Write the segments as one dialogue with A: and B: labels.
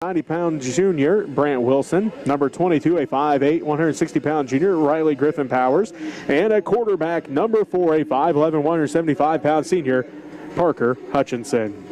A: 90-pound junior, Brant Wilson. Number 22, a 5'8", 160-pound junior, Riley Griffin Powers. And at quarterback, number 4, a 5'11", 175-pound senior, Parker Hutchinson.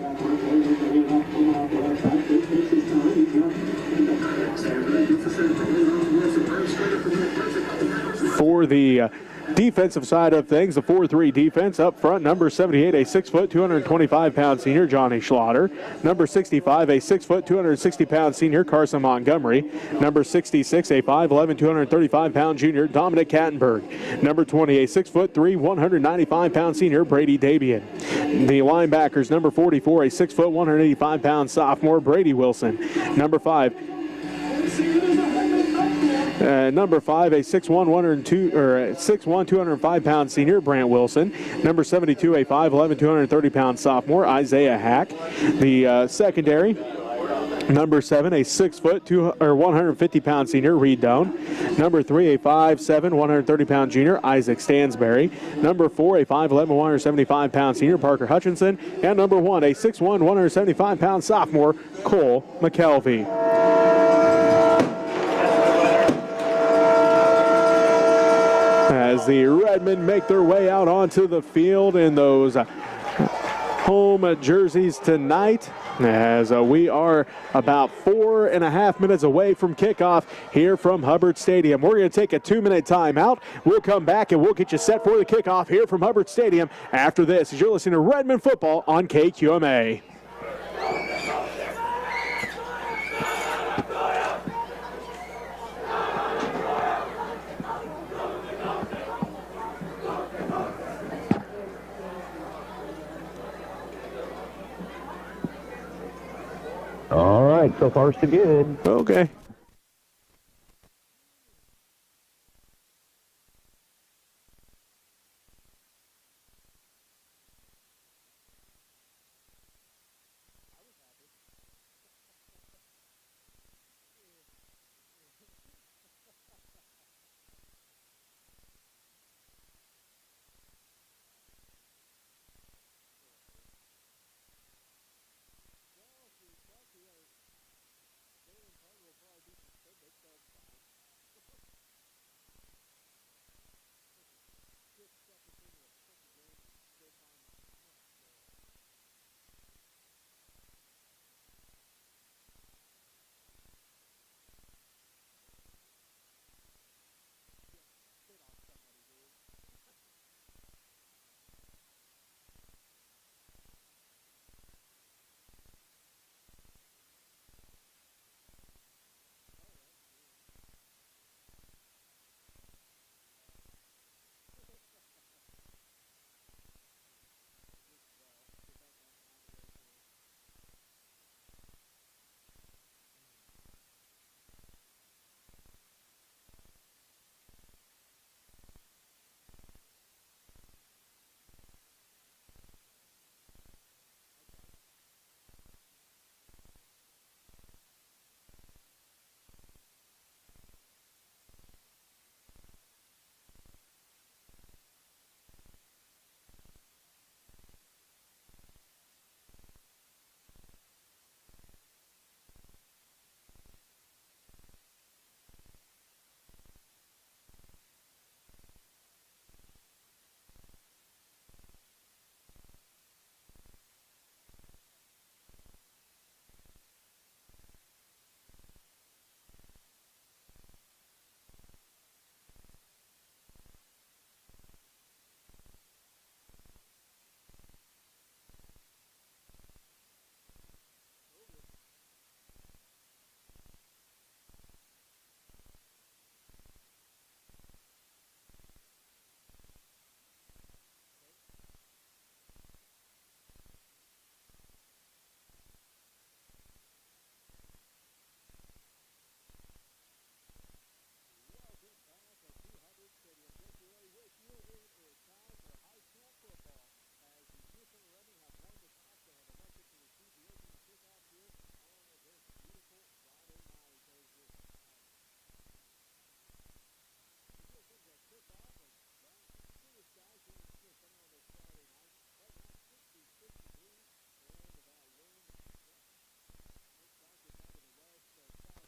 A: For the defensive side of things, the 4-3 defense up front, number 78, a 6', 225-pound senior, Johnny Schlatter. Number 65, a 6', 260-pound senior, Carson Montgomery. Number 66, a 5'11", 235-pound junior, Dominic Kattenberg. Number 20, a 6'3", 195-pound senior, Brady Dabian. The linebackers, number 44, a 6', 185-pound sophomore, Brady Wilson. Number 5, a 6'1", 205-pound senior, Brant Wilson. Number 72, a 5'11", 230-pound sophomore, Isaiah Hack. The secondary, number 7, a 6', 150-pound senior, Reed Doan. Number 3, a 5'7", 130-pound junior, Isaac Stansberry. Number 4, a 5'11", 175-pound senior, Parker Hutchinson. And number 1, a 6'1", 175-pound sophomore, Cole McKelvey. As the Redmen make their way out onto the field in those home jerseys tonight, as we are about 4.5 minutes away from kickoff here from Hubbard Stadium. We're going to take a 2-minute timeout. We'll come back and we'll get you set for the kickoff here from Hubbard Stadium after this, as you're listening to Redmond football on KQMA.
B: All right, so far so good.
A: Okay.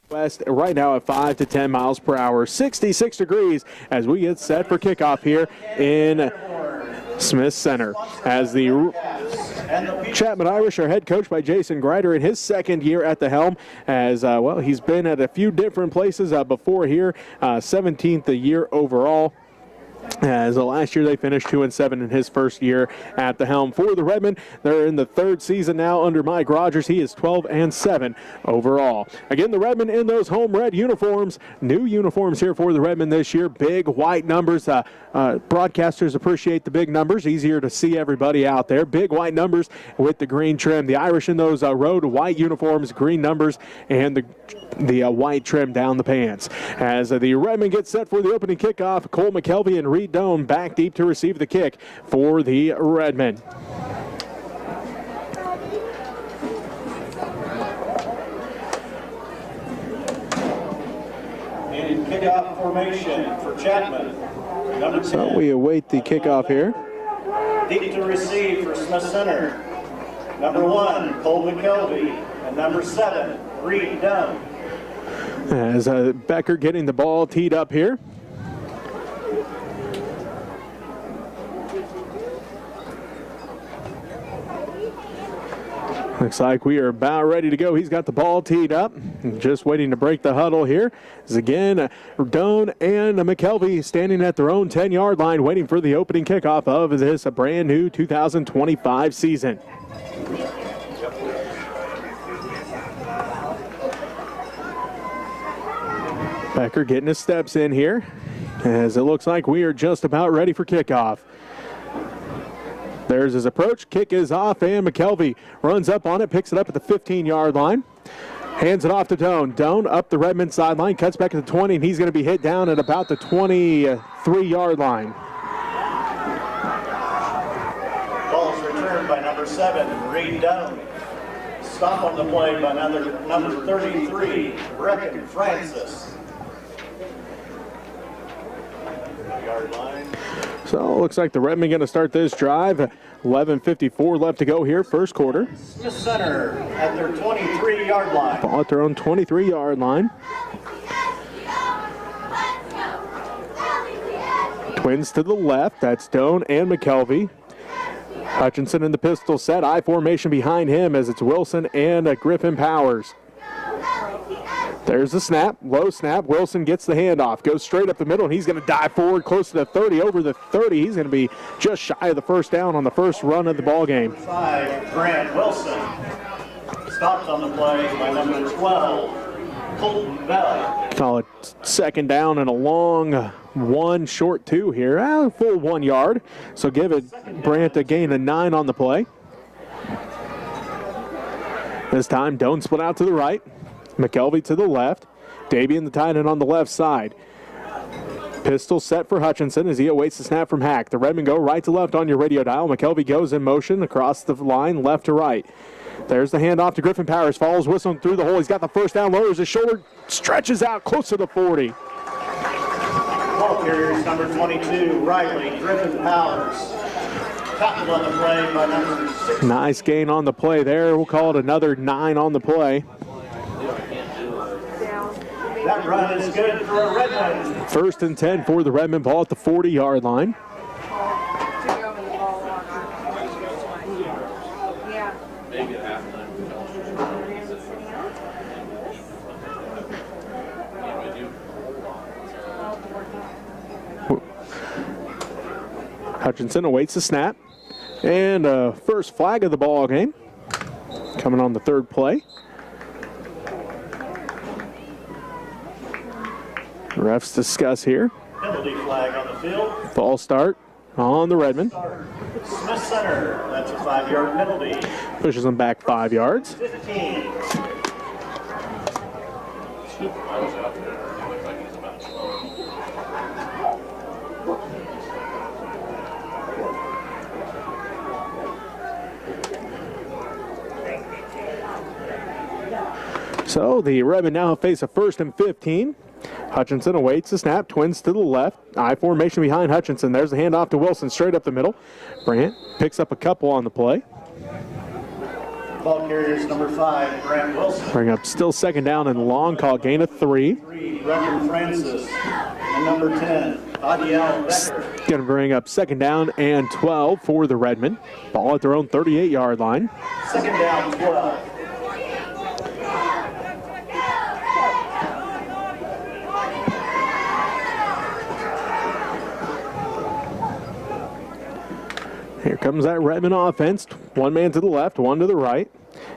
A: West right now at 5 to 10 miles per hour, 66 degrees as we get set for kickoff here in Smith Center. As the Chapman Irish are head coached by Jason Greider in his second year at the helm, as well, he's been at a few different places before here, 17th a year overall. As last year they finished 2-7 in his first year at the helm for the Redmen. They're in the third season now under Mike Rogers. He is 12-7 overall. Again, the Redmen in those home red uniforms. New uniforms here for the Redmen this year. Big white numbers. Broadcasters appreciate the big numbers. Easier to see everybody out there. Big white numbers with the green trim. The Irish in those road white uniforms, green numbers, and the white trim down the pants. As the Redmen get set for the opening kickoff, Cole McKelvey and Reed Doan back deep to receive the kick for the Redmen.
C: In kickoff formation for Chapman. Number 10.
A: So we await the kickoff here.
C: Deep to receive for Smith Center. Number 1, Cole McKelvey. And number 7, Reed Doan.
A: As Becker getting the ball teed up here. Looks like we are about ready to go. He's got the ball teed up. Just waiting to break the huddle here. As again, Doan and McKelvey standing at their own 10-yard line waiting for the opening kickoff of this brand new 2025 season. Becker getting his steps in here as it looks like we are just about ready for kickoff. There's his approach. Kick is off, and McKelvey runs up on it, picks it up at the 15-yard line. Hands it off to Doan. Doan up the Redmond sideline, cuts back at the 20, and he's going to be hit down at about the 23-yard line.
C: Ball's returned by number 7, Reed Doan. Stop on the play by number 33, Brecken Francis. Yard line.
A: So it looks like the Redmen going to start this drive. 11:54 left to go here, first quarter.
C: Smith Center at their 23-yard line.
A: Ball at their own 23-yard line. Twins to the left. That's Doan and McKelvey. Hutchinson in the pistol set. I formation behind him as it's Wilson and Griffin Powers. There's the snap, low snap. Wilson gets the handoff, goes straight up the middle, and he's going to dive forward close to the 30, over the 30. He's going to be just shy of the first down on the first run of the ball game.
C: 5, Grant Wilson. Stopped on the play by number 12, Colton Bell.
A: Call it second down and a long 1, short 2 here. Full 1 yard. So give it Brandt a gain of 9 on the play. This time, Doan split out to the right. McKelvey to the left. Davian the tight end on the left side. Pistol set for Hutchinson as he awaits the snap from Hack. The Redmen go right to left on your radio dial. McKelvey goes in motion across the line, left to right. There's the handoff to Griffin Powers. Follows whistling through the hole. He's got the first down, lowers his shoulder, stretches out close to the 40.
C: Ball carriers number 22, Riley Griffin Powers. Tackled on the play by number 6.
A: Nice gain on the play there. We'll call it another 9 on the play.
C: That run is good for a Redmond.
A: First and 10 for the Redmond, ball at the 40-yard line. Hutchinson awaits the snap. And first flag of the ball game coming on the third play. Refs discuss here.
C: Penalty flag on the field.
A: False start on the Redmen.
C: Smith Center, that's a 5-yard penalty.
A: Pushes them back 5 yards.
C: 15.
A: So the Redmen now face a 1st and 15. Hutchinson awaits the snap, twins to the left. I formation behind Hutchinson. There's the handoff to Wilson, straight up the middle. Brandt picks up a couple on the play.
C: Ball carriers number 5, Grant Wilson.
A: Bring up still second down and long, call gain of 3.
C: Brecken Francis. And number 10, Adiel Becker.
A: Going to bring up second down and 12 for the Redmen. Ball at their own 38-yard line.
C: Second down, 12.
A: Here comes that Redmond offense. One man to the left, one to the right.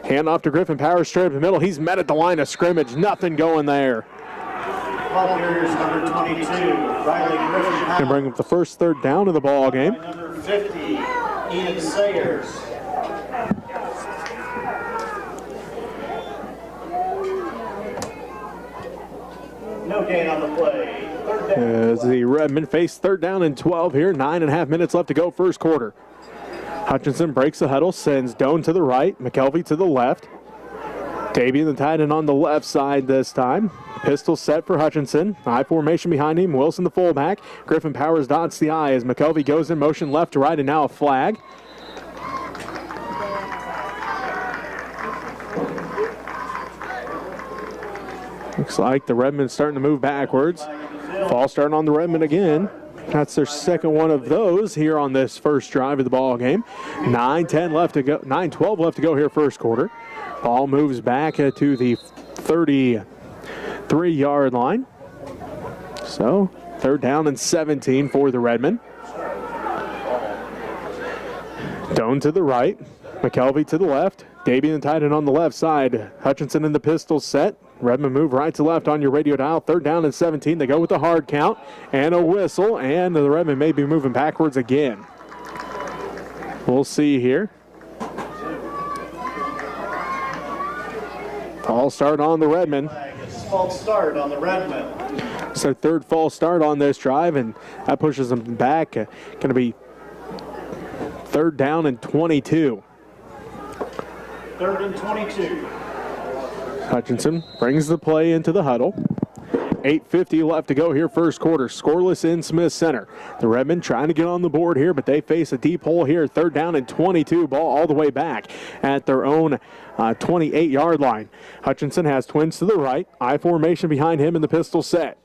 A: Hand off to Griffin Powers straight up the middle. He's met at the line of scrimmage. Nothing going there.
C: Ball carriers number 22, Riley Griffin Powers.
A: Going to bring up the first third down of the ball game.
C: Number 50, Ian Sayers. No gain on the play. Third down.
A: As the Redmen face third down and 12 here. 9.5 minutes left to go first quarter. Hutchinson breaks the huddle, sends Doan to the right, McKelvey to the left. Davey the tight end on the left side this time. Pistol set for Hutchinson. I formation behind him. Wilson the fullback. Griffin Powers dots the I as McKelvey goes in motion left to right, and now a flag. Looks like the Redmen starting to move backwards. False start on the Redmen again. That's their second one of those here on this first drive of the ball game. 9-10 left to go. 9-12 left to go here first quarter. Ball moves back to the 33-yard line. So third down and 17 for the Redmen. Doan to the right. McKelvey to the left. Davey and tight end on the left side. Hutchinson in the pistol set. Redmond move right to left on your radio dial. Third down and 17. They go with the hard count and a whistle, and the Redmond may be moving backwards again. We'll see here. False start on the Redmond.
C: False start on the Redmen.
A: It's their third false start on this drive, and that pushes them back. Going to be third down and 22.
C: Third and 22.
A: Hutchinson brings the play into the huddle. 8:50 left to go here first quarter. Scoreless in Smith Center. The Redmen trying to get on the board here, but they face a deep hole here. Third down and 22. Ball all the way back at their own 28-yard line. Hutchinson has twins to the right. I formation behind him in the pistol set.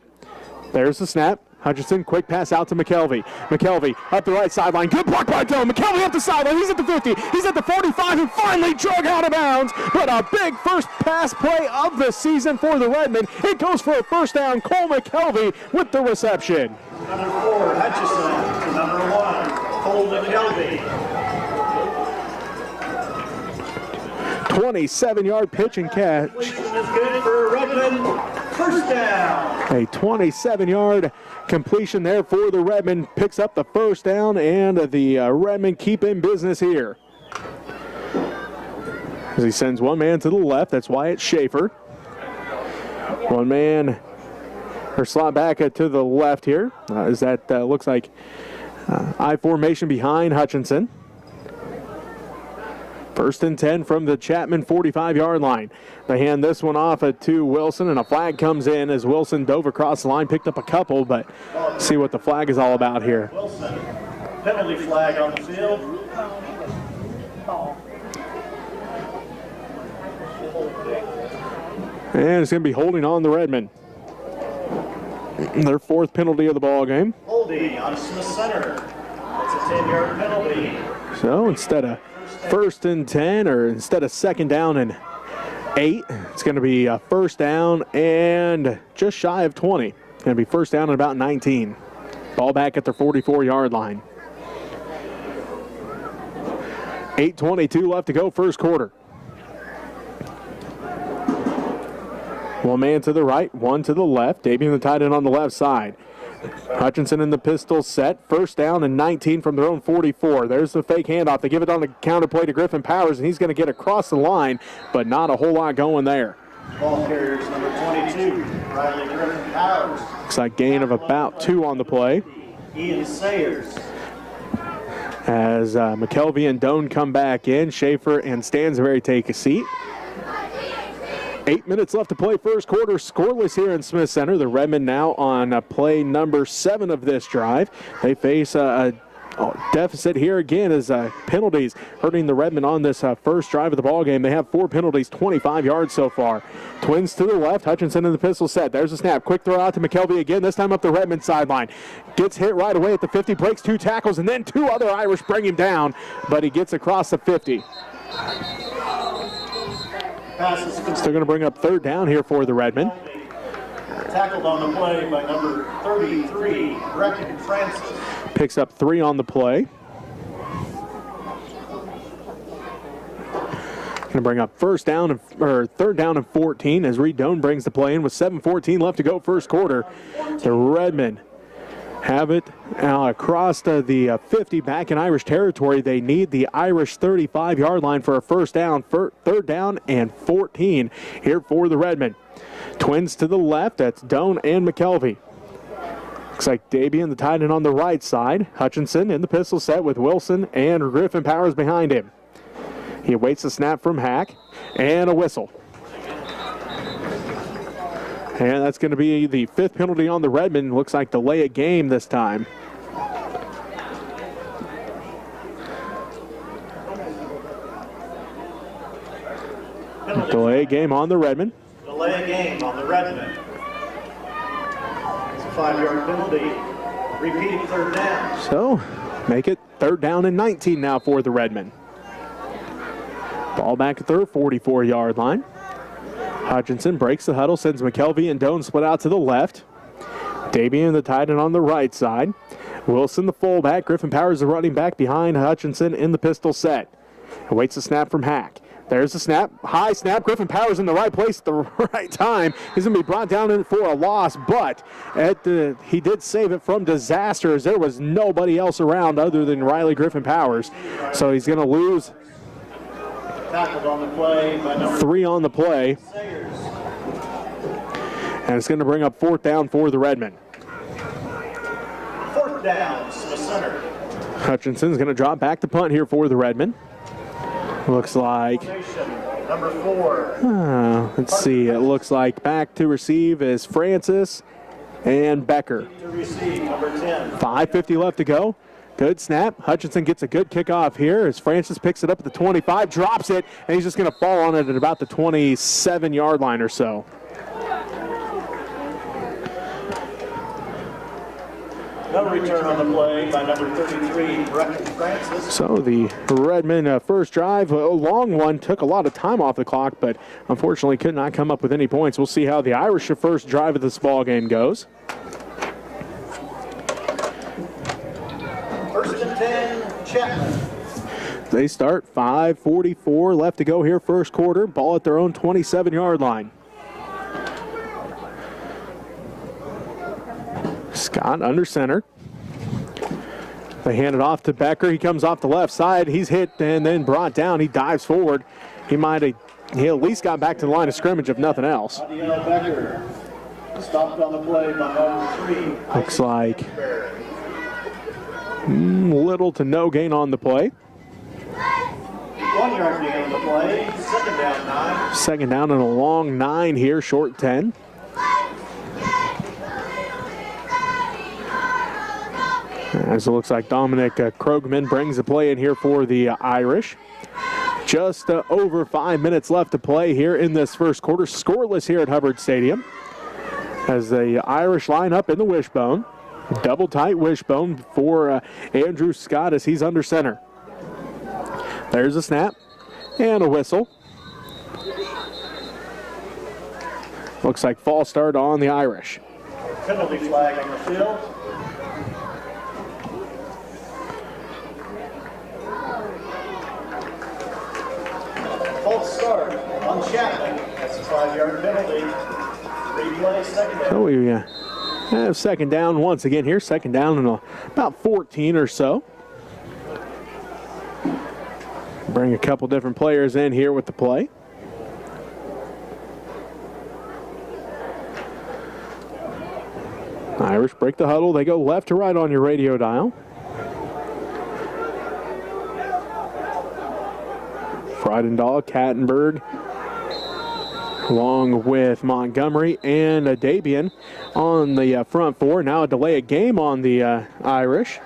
A: There's the snap. Hutchinson, quick pass out to McKelvey. McKelvey up the right sideline. Good block by Doan. McKelvey up the sideline. He's at the 50. He's at the 45 and finally drug out of bounds. But a big first pass play of the season for the Redmen. It goes for a first down. Cole McKelvey with the reception.
C: Number 4, Hutchinson. To number 1, Cole McKelvey.
A: 27-yard pitch and catch.
C: Is good for Redmond. First down.
A: A 27-yard completion there for the Redmen. Picks up the first down, and the Redmen keep in business here. As he sends one man to the left, that's Wyatt Schaefer. One man, or slot back to the left here. As that looks like I formation behind Hutchinson. First and 10 from the Chapman 45-yard line. They hand this one off to Wilson, and a flag comes in as Wilson dove across the line, picked up a couple, but see what the flag is all about here.
C: Wilson, penalty flag on the field.
A: And it's going to be holding on the Redmen. Their fourth penalty of the ball game.
C: Holding on Smith Center. It's a 10-yard penalty.
A: So instead of first and 10, or instead of second down and 8, it's going to be a first down and just shy of 20. It's going to be first down and about 19. Ball back at their 44-yard line. 8:22 left to go first quarter. One man to the right, one to the left. Davian the tight end on the left side. Hutchinson in the pistol set. First down and 19 from their own 44. There's the fake handoff. They give it on the counter play to Griffin Powers, and he's going to get across the line, but not a whole lot going there.
C: Ball carriers number 22, Riley Griffin Powers.
A: Looks like gain of about 2 on the play.
C: Ian Sayers.
A: As McKelvey and Doan come back in, Schaefer and Stansberry take a seat. 8 minutes left to play first quarter. Scoreless here in Smith Center. The Redmen now on play number 7 of this drive. They face a deficit here again is penalties hurting the Redmen on this first drive of the ball game. They have 4 penalties, 25 yards so far. Twins to the left, Hutchinson in the pistol set. There's a snap, quick throw out to McKelvey again, this time up the Redmond sideline. Gets hit right away at the 50, breaks 2 tackles, and then 2 other Irish bring him down, but he gets across the 50. Still going to bring up 3rd down here for the Redmen.
C: Tackled on the play by number 33, Brecken Francis.
A: Picks up 3 on the play. Going to bring up 3rd down and 14 as Reed Doan brings the play in with 7:14 left to go first quarter. The Redmen have it across the 50 back in Irish territory. They need the Irish 35-yard line for a first down. 3rd down and 14 here for the Redmen. Twins to the left, that's Doan and McKelvey. Looks like Dabian, the tight end on the right side. Hutchinson in the pistol set with Wilson and Griffin Powers behind him. He awaits the snap from Hack and a whistle. And that's going to be the 5th penalty on the Redmen. Looks like delay a game this time. Delay a game on the Redmen.
C: Delay a game on the Redmen. It's a 5-yard penalty. Repeating 3rd down.
A: So, make it 3rd down and 19 now for the Redmen. Ball back at their 44-yard line. Hutchinson breaks the huddle, sends McKelvey and Doan split out to the left. Dabian, the tight end on the right side. Wilson, the fullback. Griffin Powers, the running back behind Hutchinson in the pistol set. Awaits the snap from Hack. There's the snap, high snap. Griffin Powers in the right place at the right time. He's going to be brought down in for a loss, but he did save it from disaster as there was nobody else around other than Riley Griffin Powers. So he's going to lose.
C: Tackled on the play by number
A: 3 on the play. And it's going to bring up 4th down for the Redmen.
C: 4th down to the center.
A: Hutchinson's going to drop back to punt here for the Redmen. Looks like,
C: number 4.
A: Let's see, it looks like back to receive is Francis and Becker.
C: To receive, number 10.
A: 5:50 left to go. Good snap. Hutchinson gets a good kickoff here as Francis picks it up at the 25, drops it, and he's just going to fall on it at about the 27-yard line or so.
C: No return on the play by number 33, Brecken Francis.
A: So the Redmen first drive, a long one, took a lot of time off the clock, but unfortunately could not come up with any points. We'll see how the Irish first drive of this ball game goes.
C: 1st and 10, Chapman.
A: They start 5:44 left to go here first quarter. Ball at their own 27-yard line. Scott under center. They hand it off to Becker. He comes off the left side. He's hit and then brought down. He dives forward. He at least got back to the line of scrimmage if nothing else.
C: Becker stopped on the play by number 3.
A: Looks like little to no gain on the play.
C: 1-yard gain on the play. 2nd down 9.
A: 2nd down and a long 9 here, short 10. As it looks like Dominic Krogman brings the play in here for the Irish. Just over 5 minutes left to play here in this first quarter. Scoreless here at Hubbard Stadium. As the Irish line up in the wishbone. Double tight wishbone for Andrew Scott as he's under center. There's a snap and a whistle. Looks like false start on the Irish.
C: Penalty flag on the field. False start on Chapman. That's a 5-yard penalty. Replay, 2nd down.
A: So we have 2nd down once again here. 2nd down and about 14 or so. Bring a couple different players in here with the play. Irish break the huddle. They go left to right on your radio dial. Freidendahl, Kattenberg, along with Montgomery and Dabian on the front 4. Now a delay of game on the Irish.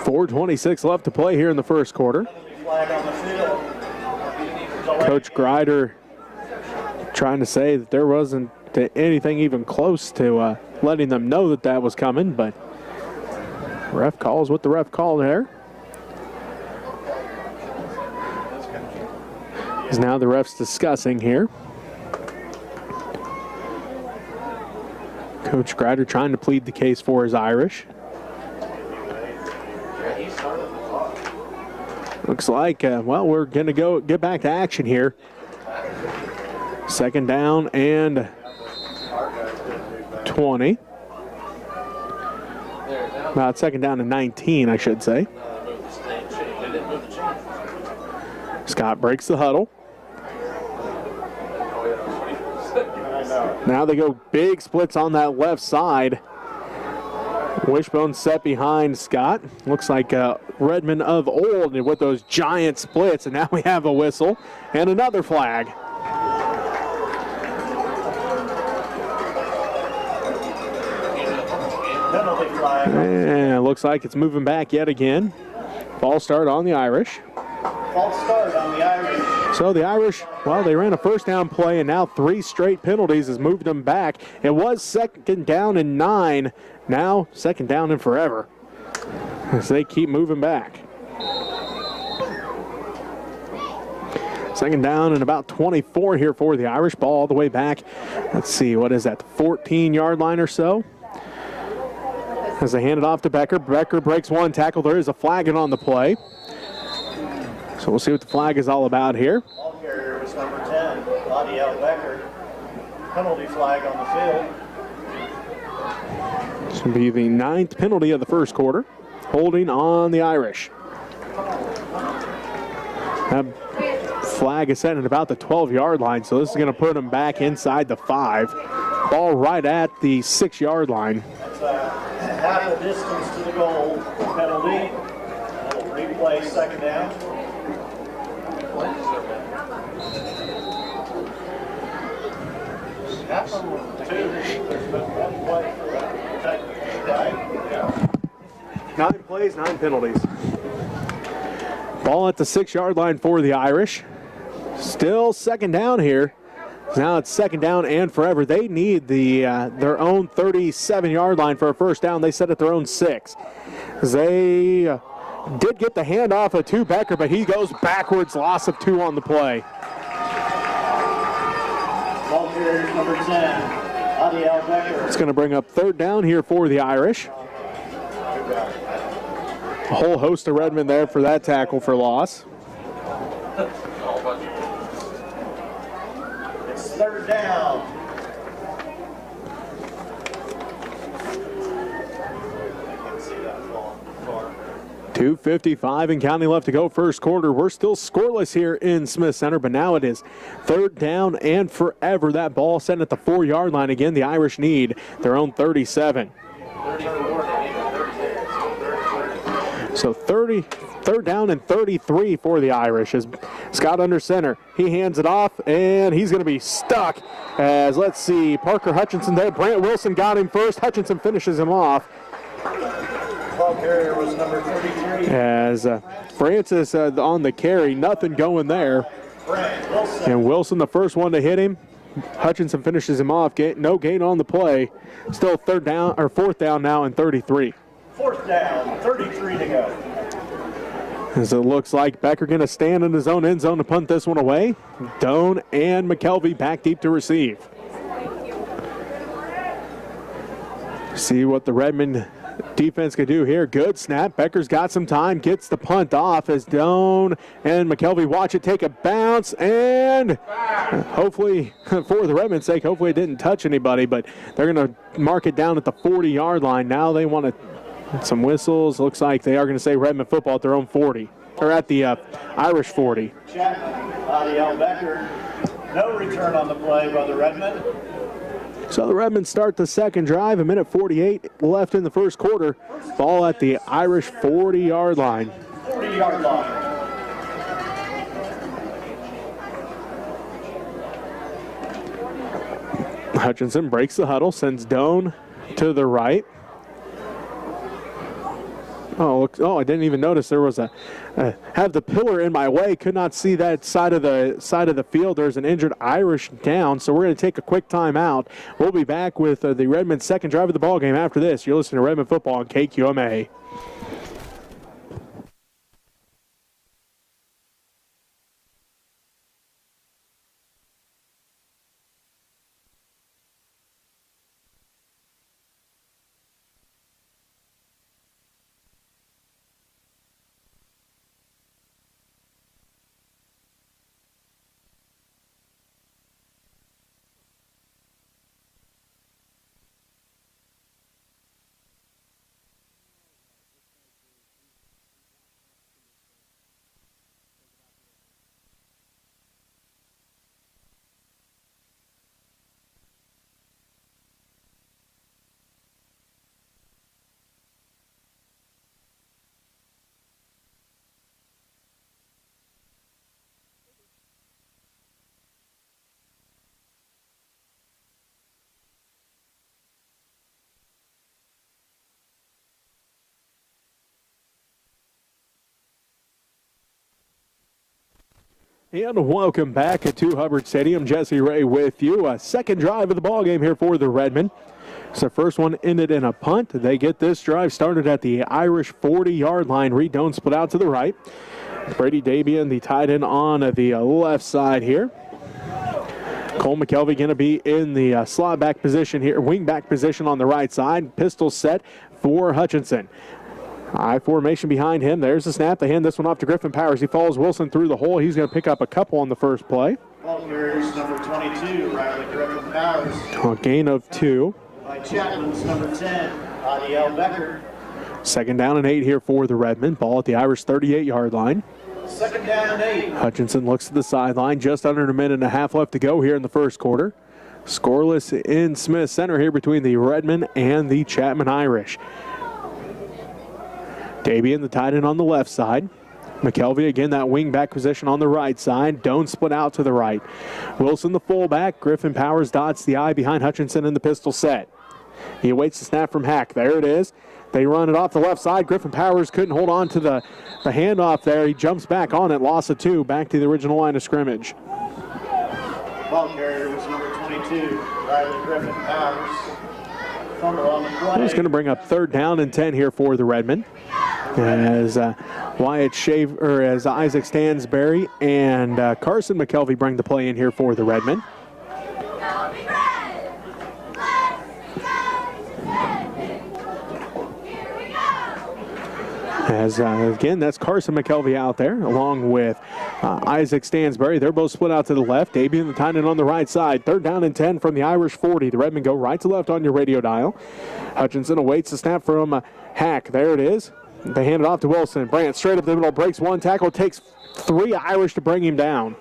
A: 4:26 left to play here in the first quarter.
C: Flag on the field.
A: Coach Grider trying to say that there wasn't anything even close to letting them know that that was coming, but ref calls what the ref called there. As now the ref's discussing here. Coach Grider trying to plead the case for his Irish. Looks like, well, we're going to get back to action here. Second down and 20. About second down and 19, I should say. Scott breaks the huddle. Now they go big splits on that left side. Wishbone set behind Scott. Looks like Redmond of old with those giant splits. And now we have a whistle and another flag.
C: Penalty flag.
A: And it looks like it's moving back yet again. Ball start on the Irish.
C: False start on the Irish.
A: So the Irish, well, they ran a first down play, and now 3 straight penalties has moved them back. It was second down and 9. Now second down and forever as they keep moving back. Second down and about 24 here for the Irish. Ball all the way back. Let's see, what is that, 14-yard line or so? As they hand it off to Becker. Becker breaks one tackle. There is a flagging on the play. So we'll see what the flag is all about here.
C: Ball carrier was number 10, Adiel Becker. Penalty flag on the field.
A: This will be the 9th penalty of the first quarter. Holding on the Irish. That flag is set at about the 12-yard line, so this is going to put them back inside the 5. Ball right at the 6-yard line.
C: That's half a distance to the goal. Penalty. We'll replay second down. Half of them, 2. There's been 1 play for that. Right? Yeah.
A: 9 plays, 9 penalties. Ball at the 6-yard line for the Irish. Still second down here. Now it's second down and forever. They need their own 37-yard line for a first down. They set at their own 6. They did get the handoff to Becker, but he goes backwards. Loss of 2 on the play.
C: Ball carrier number 10, Adiel Becker.
A: It's going to bring up third down here for the Irish. A whole host of Redmond there for that tackle for loss.
C: It's third down.
A: 2:55 and counting left to go first quarter. We're still scoreless here in Smith Center, but now it is third down and forever. That ball set at the 4-yard line. Again, the Irish need their own 37. So third down and 33 for the Irish as Scott under center. He hands it off, and he's going to be stuck as, let's see, Parker Hutchinson there. Brant Wilson got him first. Hutchinson finishes him off.
C: Ball carrier was number 33.
A: As Francis on the carry, nothing going there.
C: Brant Wilson.
A: And Wilson, the first one to hit him. Hutchinson finishes him off. No gain on the play. Still fourth down now and 33.
C: Fourth down, 33 to go.
A: As it looks like Becker going to stand in his own end zone to punt this one away. Doan and McKelvey back deep to receive. See what the Redmond defense can do here. Good snap. Becker's got some time. Gets the punt off as Doan and McKelvey watch it take a bounce. And hopefully, for the Redmond's sake, hopefully it didn't touch anybody. But they're going to mark it down at the 40-yard line. Now they want some whistles. Looks like they are going to say Redmond football at their own 40. Or at the Irish 40.
C: Chapman, Adiel Becker. No return on the play by the Redmond.
A: So the Redmen start the second drive. 1:48 left in the first quarter. Ball at the Irish 40-yard line.
C: 40-yard line.
A: Hutchinson breaks the huddle, sends Doan to the right. I didn't even notice there was have the pillar in my way. Could not see that side of the field. There's an injured Irish down, so we're going to take a quick timeout. We'll be back with the Redmond second drive of the ball game after this. You're listening to Redmond football on KQMA. And welcome back to Hubbard Stadium. Jesse Ray with you. A second drive of the ball game here for the Redmen. So the first one ended in a punt. They get this drive started at the Irish 40-yard line. Reed Doan split out to the right. Brady Dabian, the tight end, on the left side here. Cole McKelvey going to be in the slot back position here, wing back position on the right side. Pistol set for Hutchinson. I formation behind him. There's the snap. They hand this one off to Griffin Powers. He follows Wilson through the hole. He's going to pick up a couple on the first play.
C: Ball carriers number 22, Riley Griffin Powers.
A: A gain of 2.
C: By Chapman's number 10, Adiel Becker.
A: Second down and 8 here for the Redmen. Ball at the Irish 38-yard line.
C: Second down and 8.
A: Hutchinson looks to the sideline. Just under a minute and a half left to go here in the first quarter. Scoreless in Smith Center here between the Redmen and the Chapman Irish. Dabian, the tight end, on the left side. McKelvey, again, that wing back position on the right side. Doan split out to the right. Wilson, the fullback. Griffin Powers dots the eye behind Hutchinson in the pistol set. He awaits the snap from Hack. There it is. They run it off the left side. Griffin Powers couldn't hold on to the handoff there. He jumps back on it. Loss of 2. Back to the original line of scrimmage.
C: Ball carrier was number 22, Riley Griffin Powers. Fumble on the play.
A: He's going to bring up third down and 10 here for the Redmen. As as Isaac Stansberry and Carson McKelvey bring the play in here for the Redmen. As again, that's Carson McKelvey out there, along with Isaac Stansberry. They're both split out to the left. Dabian, the tight end, on the right side. Third down and 10 from the Irish 40. The Redmen go right to left on your radio dial. Hutchinson awaits the snap from Hack. There it is. They hand it off to Wilson. Brandt straight up the middle, breaks one tackle, takes 3 Irish to bring him down.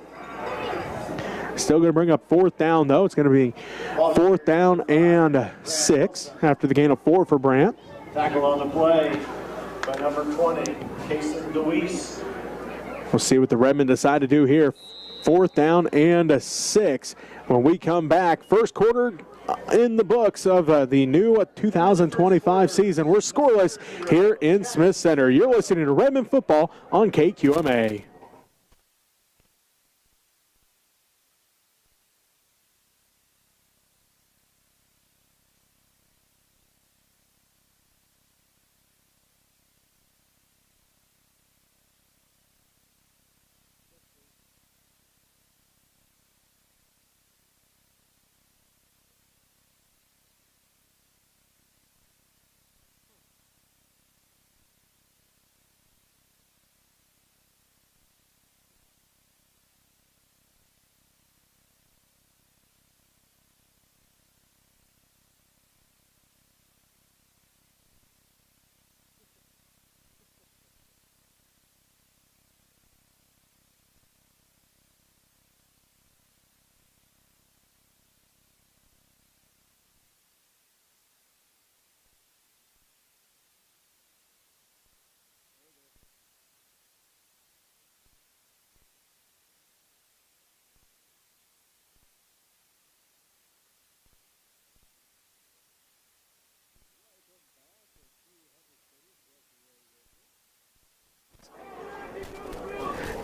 A: Still going to bring up fourth down, though. It's going to be fourth down and 6 after the gain of 4 for Brandt.
C: Tackle on the play by number 20, Kason DeWeese.
A: We'll see what the Redmen decide to do here. Fourth down and 6. When we come back, first quarter in the books of the new 2025 season. We're scoreless here in Smith Center. You're listening to Redmond football on KQMA.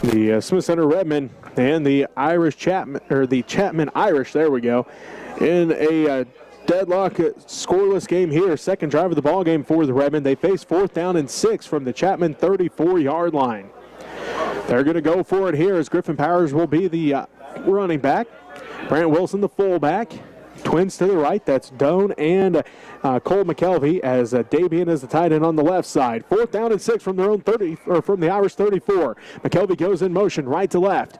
A: The Smith Center Redmen and the Irish Chapman, or the Chapman Irish, there we go, in a deadlock scoreless game here. Second drive of the ball game for the Redmen. They face 4th down and 6 from the Chapman 34-yard line. They're going to go for it here as Griffin Powers will be the running back. Brant Wilson the fullback. Twins to the right, that's Doan and Cole McKelvey, as Davian is the tight end on the left side. 4th down and 6 from their own 30, or from the Irish 34. McKelvey goes in motion right to left.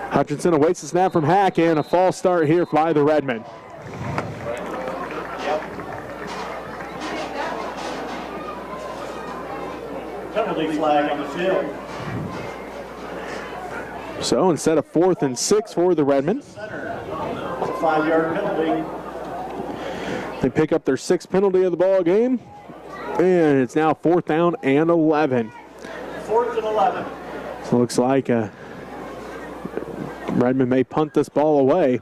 A: Hutchinson awaits the snap from Hack, and a false start here by the Redmen.
C: Penalty flag on the field.
A: So instead of 4th and 6 for the Redmen,
C: 5-yard penalty.
A: they pick up their 6th penalty of the ball game, and it's now 4th down and 11.
C: 4th and 11.
A: So it looks like Redmond may punt this ball away.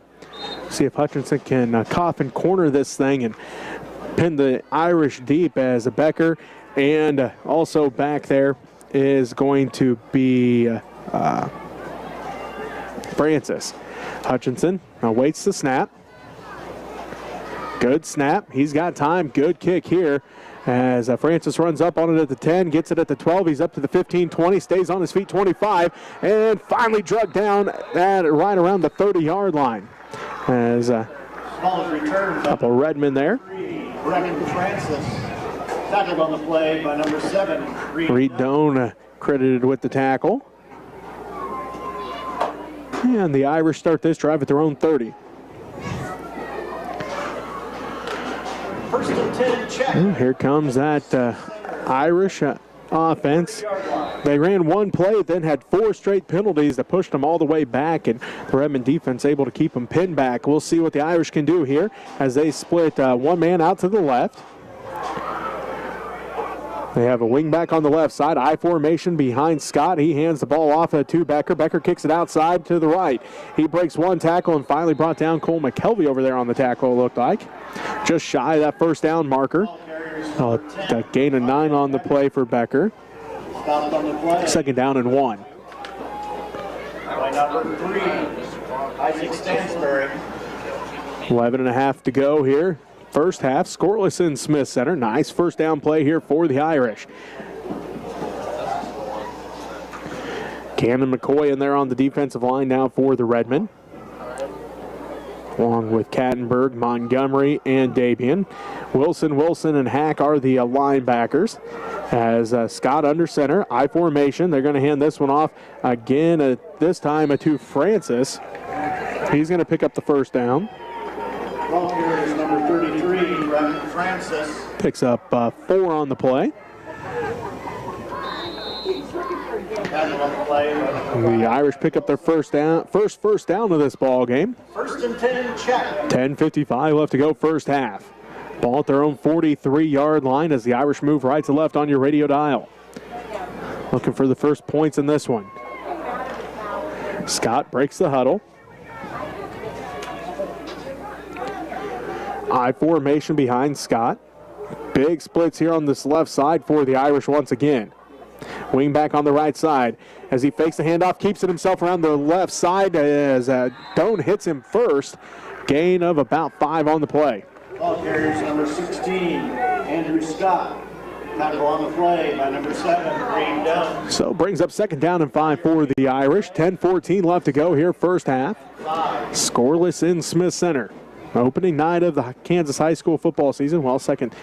A: See if Hutchinson can cough and corner this thing and pin the Irish deep, as Becker, and also back there is going to be Francis. Hutchinson awaits the snap. Good snap. He's got time. Good kick here as Francis runs up on it at the 10, gets it at the 12. He's up to the 15, 20, stays on his feet, 25, and finally drugged down at right around the 30-yard line. As a couple Redmen there.
C: Brecken Francis tackled on the play by number 7.
A: Reed Doan credited with the tackle. And the Irish start this drive at their own 30.
C: 1st and 10, check.
A: And here comes that Irish offense. They ran one play, then had 4 straight penalties that pushed them all the way back, and the Redmond defense able to keep them pinned back. We'll see what the Irish can do here as they split one man out to the left. They have a wingback on the left side, I formation behind Scott. He hands the ball off to Becker. Becker kicks it outside to the right. He breaks one tackle and finally brought down Cole McKelvey over there on the tackle, it looked like. Just shy of that 1st down marker. A gain of 9 on the play for Becker. 2nd down and 1.
C: By number 3, Isaac Stansbury.
A: 11 and a half to go here. First half, scoreless in Smith Center. Nice 1st down play here for the Irish. Cannon McCoy in there on the defensive line now for the Redmen, along with Kattenberg, Montgomery, and Davian. Wilson, and Hack are the linebackers. As Scott under center, I formation. They're going to hand this one off again, this time to Francis. He's going to pick up the 1st down.
C: Ball carrier is number 33, Brecken Francis.
A: Picks up 4 on the play. The Irish pick up their first down of this ball game.
C: 1st and 10, check.
A: 10:55 left to go, first half. Ball at their own 43-yard line as the Irish move right to left on your radio dial. Looking for the first points in this one. Scott breaks the huddle. I formation behind Scott. Big splits here on this left side for the Irish once again. Wing back on the right side as he fakes the handoff, keeps it himself around the left side as Doan hits him first. Gain of about 5 on the play.
C: Ball carriers number 16, Andrew Scott. Tackle on the play by number 7, Reed Doan.
A: So brings up 2nd down and 5 for the Irish. 10:14 left to go here, first half. Scoreless in Smith Center. Opening night of the Kansas high school football season. Well, second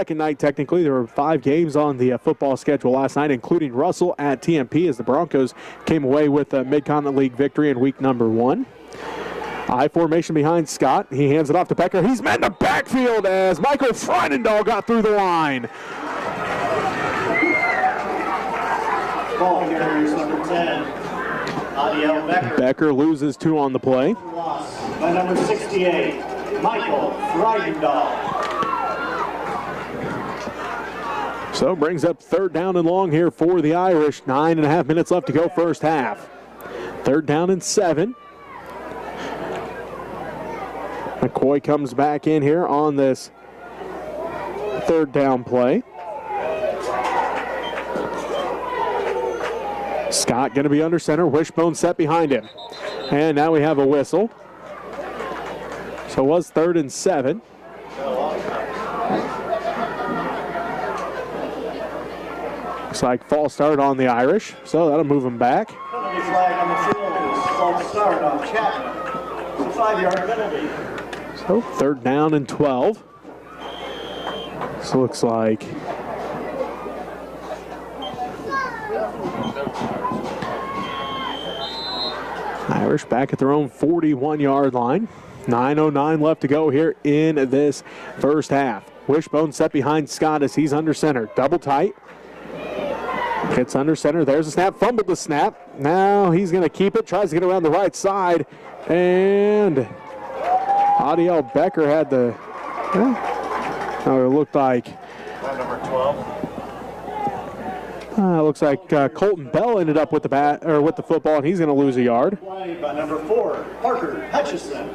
A: night technically. There were 5 games on the football schedule last night, including Russell at TMP as the Broncos came away with a Mid-Continent League victory in week number 1. I formation behind Scott. He hands it off to Becker. He's met in the backfield as Michael Freinendahl got through the line.
C: Ball carriers number 10, Adiel Becker.
A: Becker loses 2 on the play.
C: By number 68, Michael Freinendahl.
A: So brings up 3rd down and long here for the Irish. 9.5 minutes left to go, first half. 3rd down and 7. McCoy comes back in here on this 3rd down play. Scott going to be under center. Wishbone set behind him. And now we have a whistle. So it was 3rd and 7. Looks like false start on the Irish, so that'll move them back.
C: Penalty flag on the field is false start on Chapman. It's a 5-yard penalty.
A: So 3rd down and 12. So looks like Irish back at their own 41-yard line. 9:09 left to go here in this first half. Wishbone set behind Scott as he's under center. Double tight. Gets under center. There's a snap. Fumbled the snap. Now he's going to keep it. Tries to get around the right side. And Adiel Becker had the... it looked like...
C: Number 12.
A: Looks like Colton Bell ended up with the with the football, and he's going to lose a yard.
C: Play by number 4, Parker Hutchison.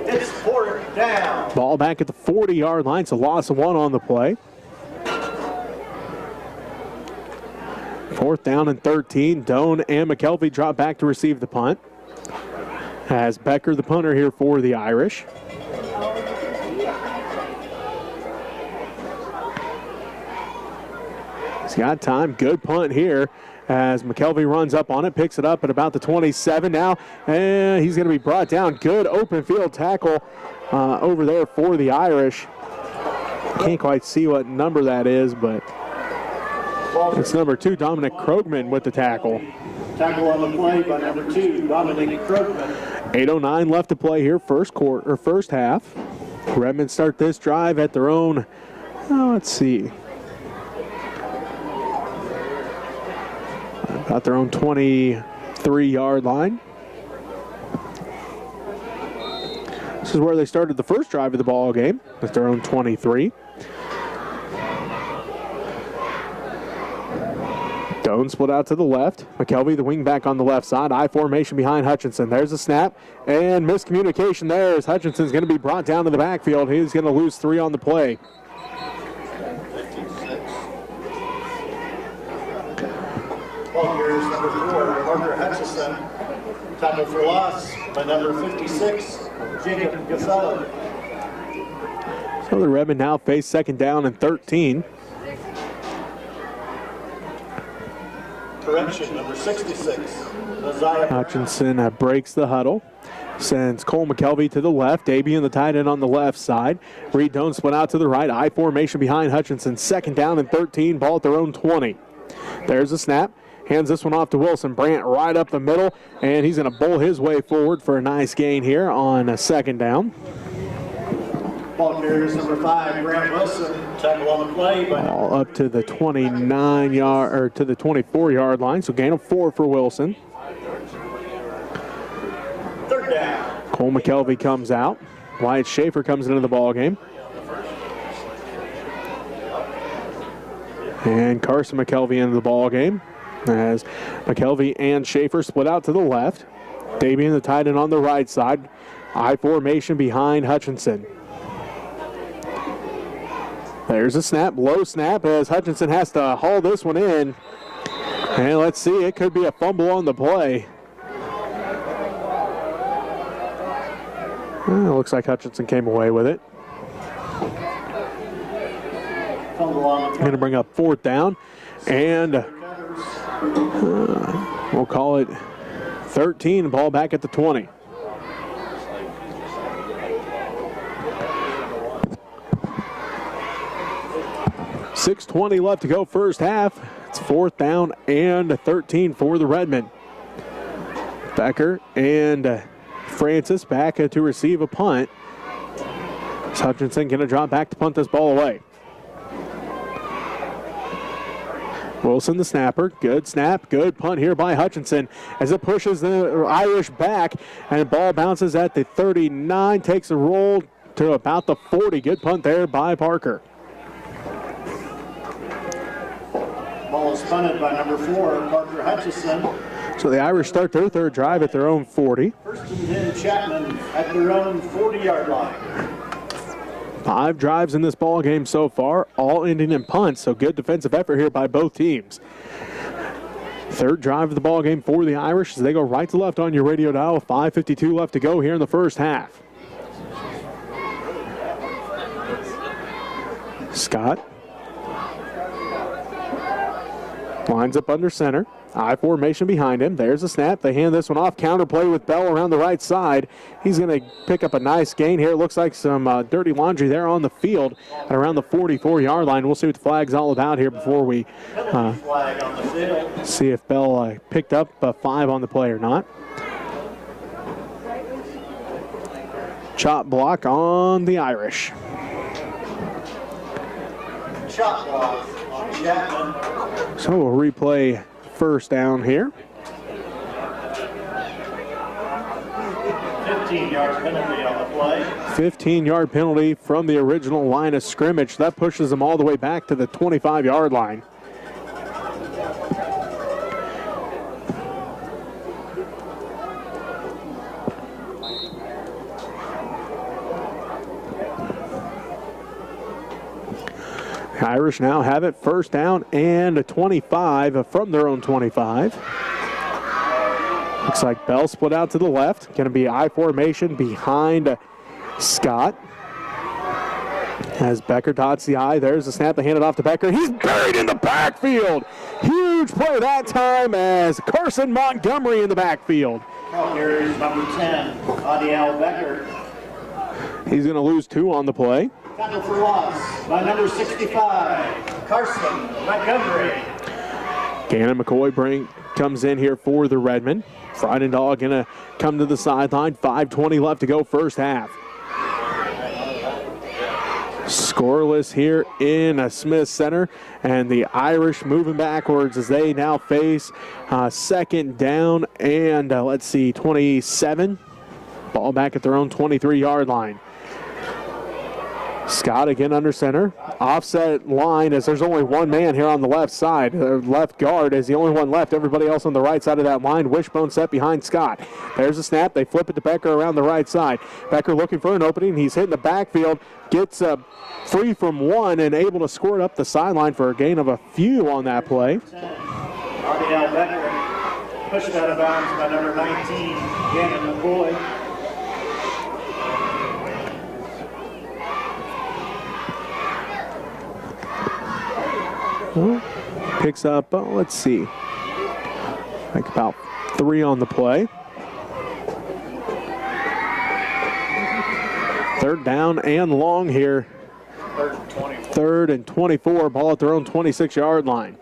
C: It's 4th down.
A: Ball back at the 40-yard line. It's a loss of 1 on the play. 4th down and 13. Doan and McKelvey drop back to receive the punt. Has Becker, the punter, here for the Irish. He's got time. Good punt here as McKelvey runs up on it, picks it up at about the 27 now, and he's going to be brought down. Good open field tackle over there for the Irish. Can't quite see what number that is, but it's number 2, Dominic Krogman, with the tackle.
C: Tackle on the play by number 2, Dominic Krogman.
A: 8:09 left to play here, first half. Redmond start this drive at their own, let's see, about their own 23-yard line. This is where they started the first drive of the ball game, at their own 23. Doan split out to the left. McKelvey, the wing back on the left side. I formation behind Hutchinson. There's a snap, and miscommunication there as Hutchinson's going to be brought down to the backfield. He's going to lose 3 on the play.
C: Ball carriers number 4, Parker Hutchison. Tackle for loss by number 56, Jacob Gaffella.
A: So the Redmen now face 2nd down and 13.
C: Correction, number 66, Messiah.
A: Hutchinson breaks the huddle. Sends Cole McKelvey to the left. Dabian, the tight end, on the left side. Reed Doan split out to the right. I formation behind Hutchinson. 2nd down and 13. Ball at their own 20. There's a snap. Hands this one off to Wilson. Brandt right up the middle, and he's going to bowl his way forward for a nice gain here on a 2nd down.
C: Ball carriers number 5, Grant Wilson. Tackle on the play by
A: Ball up to the 29-yard or to the 24-yard line. So gain of 4 for Wilson.
C: 3rd down.
A: Cole McKelvey comes out. Wyatt Schaefer comes into the ball game. And Carson McKelvey into the ball game as McKelvey and Schaefer split out to the left. Davian, the tight end, on the right side. I formation behind Hutchinson. There's a snap, low snap, as Hutchinson has to haul this one in. And let's see, it could be a fumble on the play. Well, it looks like Hutchinson came away with it. Going to bring up 4th down, and we'll call it 13. Ball back at the 20. .620 left to go first half. It's 4th down and 13 for the Redmen. Becker and Francis back to receive a punt. Hutchinson going to drop back to punt this ball away. Wilson, the snapper. Good snap, good punt here by Hutchinson as it pushes the Irish back, and the ball bounces at the 39, takes a roll to about the 40. Good punt there by Parker.
C: Ball is punted by number 4, Parker Hutchison.
A: So the Irish start their 3rd drive at their own 40.
C: 1st and 10, Chapman at their own 40-yard line.
A: 5 drives in this ball game so far, all ending in punts, so good defensive effort here by both teams. Third drive of the ball game for the Irish as they go right to left on your radio dial. 5:52 left to go here in the first half. Scott lines up under center. I formation behind him. There's a snap. They hand this one off. Counterplay with Bell around the right side. He's going to pick up a nice gain here. It looks like some dirty laundry there on the field at around the 44-yard line. We'll see what the flag's all about here before we see if Bell picked up a 5 on the play or not. Chop block on the Irish.
C: Chop block on Chapman.
A: So we'll replay first down here.
C: 15-yard penalty on the play.
A: 15-yard penalty from the original line of scrimmage. That pushes them all the way back to the 25-yard line. The Irish now have it first down and a 25 from their own 25. Looks like Bell split out to the left. Going to be I formation behind Scott. As Becker dots the I. There's the snap. They hand it off to Becker. He's buried in the backfield. Huge play that time as Carson Montgomery in the backfield.
C: Here is number 10, Adiel Becker.
A: He's going to lose 2 on the play.
C: Tackle for loss by number 65, Carson Montgomery.
A: Gannon McCoy comes in here for the Redmen. Friday Dog going to come to the sideline. 5:20 left to go first half. Scoreless here in Smith Center, and the Irish moving backwards as they now face second down and 27. Ball back at their own 23-yard line. Scott again under center. Offset line as there's only one man here on the left side. Left guard is the only one left. Everybody else on the right side of that line. Wishbone set behind Scott. There's a snap. They flip it to Becker around the right side. Becker looking for an opening. He's hitting the backfield. Gets free from one and able to squirt up the sideline for a gain of a few on that play.
C: Adiel Becker pushed out of bounds by number 19, Gannon McCoy.
A: Picks up, let's see, like about 3 on the play. Third down and long here. Third and 24, ball at their own 26-yard line.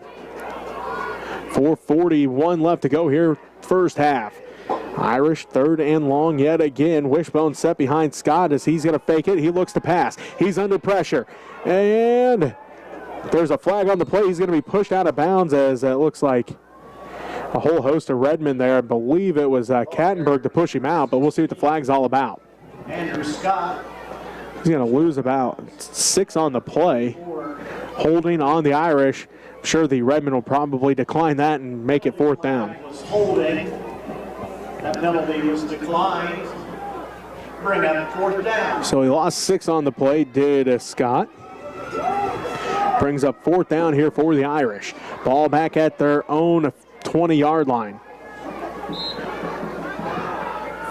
A: 4:41 left to go here, first half. Irish third and long yet again. Wishbone set behind Scott as he's going to fake it. He looks to pass. He's under pressure. And there's a flag on the play. He's going to be pushed out of bounds as it looks like a whole host of Redmen there. I believe it was Kattenberg to push him out, but we'll see what the flag's all about.
C: Andrew Scott.
A: He's going to lose about 6 on the play. Holding on the Irish. I'm sure the Redmen will probably decline that and make it fourth down.
C: Was holding. That penalty was declined. Bring up fourth down.
A: So he lost 6 on the play, did Scott. Brings up fourth down here for the Irish. Ball back at their own 20-yard line.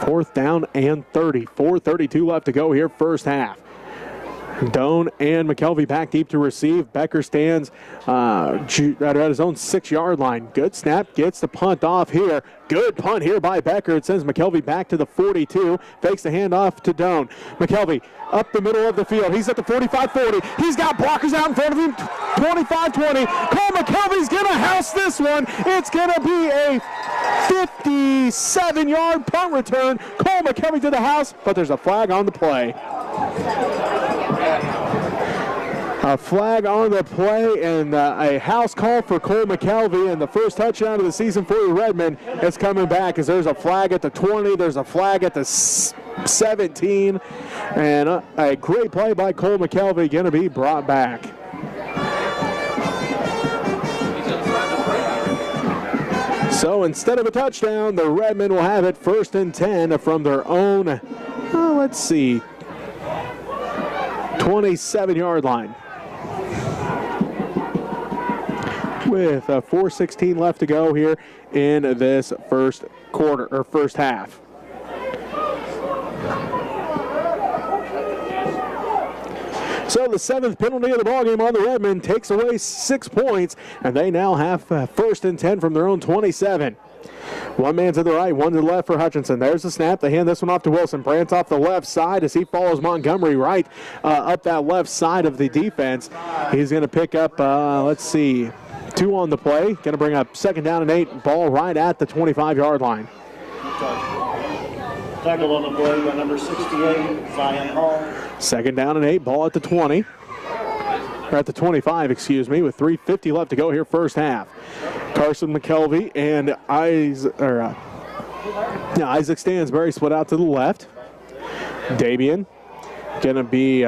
A: Fourth down and 30. 4:32 left to go here, first half. Doan and McKelvey back deep to receive. Becker stands at his own 6-yard line. Good snap, gets the punt off here. Good punt here by Becker. It sends McKelvey back to the 42. Fakes the handoff to Doan. McKelvey up the middle of the field. He's at the 45-40. He's got blockers out in front of him. 25-20. Cole McKelvey's going to house this one. It's going to be a 57-yard punt return. Cole McKelvey to the house, but there's a flag on the play. A flag on the play and a house call for Cole McKelvey, and the first touchdown of the season for the Redmen is coming back as there's a flag at the 20, there's a flag at the 17, and a great play by Cole McKelvey going to be brought back. So instead of a touchdown, the Redmen will have it first and 10 from their own, 27-yard line. with 4:16 left to go here in this first quarter or first half. So the 7th penalty of the ballgame on the Redmen takes away 6 points, and they now have 1st and 10 from their own 27. One man to the right, one to the left for Hutchinson. There's the snap. They hand this one off to Wilson. Brant's off the left side as he follows Montgomery right up that left side of the defense. He's going to pick up, let's see, 2 on the play. Going to bring up 2nd down and 8. Ball right at the 25-yard line.
C: Tackle on the play by number 68, Zion Hall.
A: 2nd down and 8. Ball at the 20. Or at the 25, excuse me, with 3:50 left to go here first half. Carson McKelvey and Isaac Stansbury split out to the left. Dabian going to be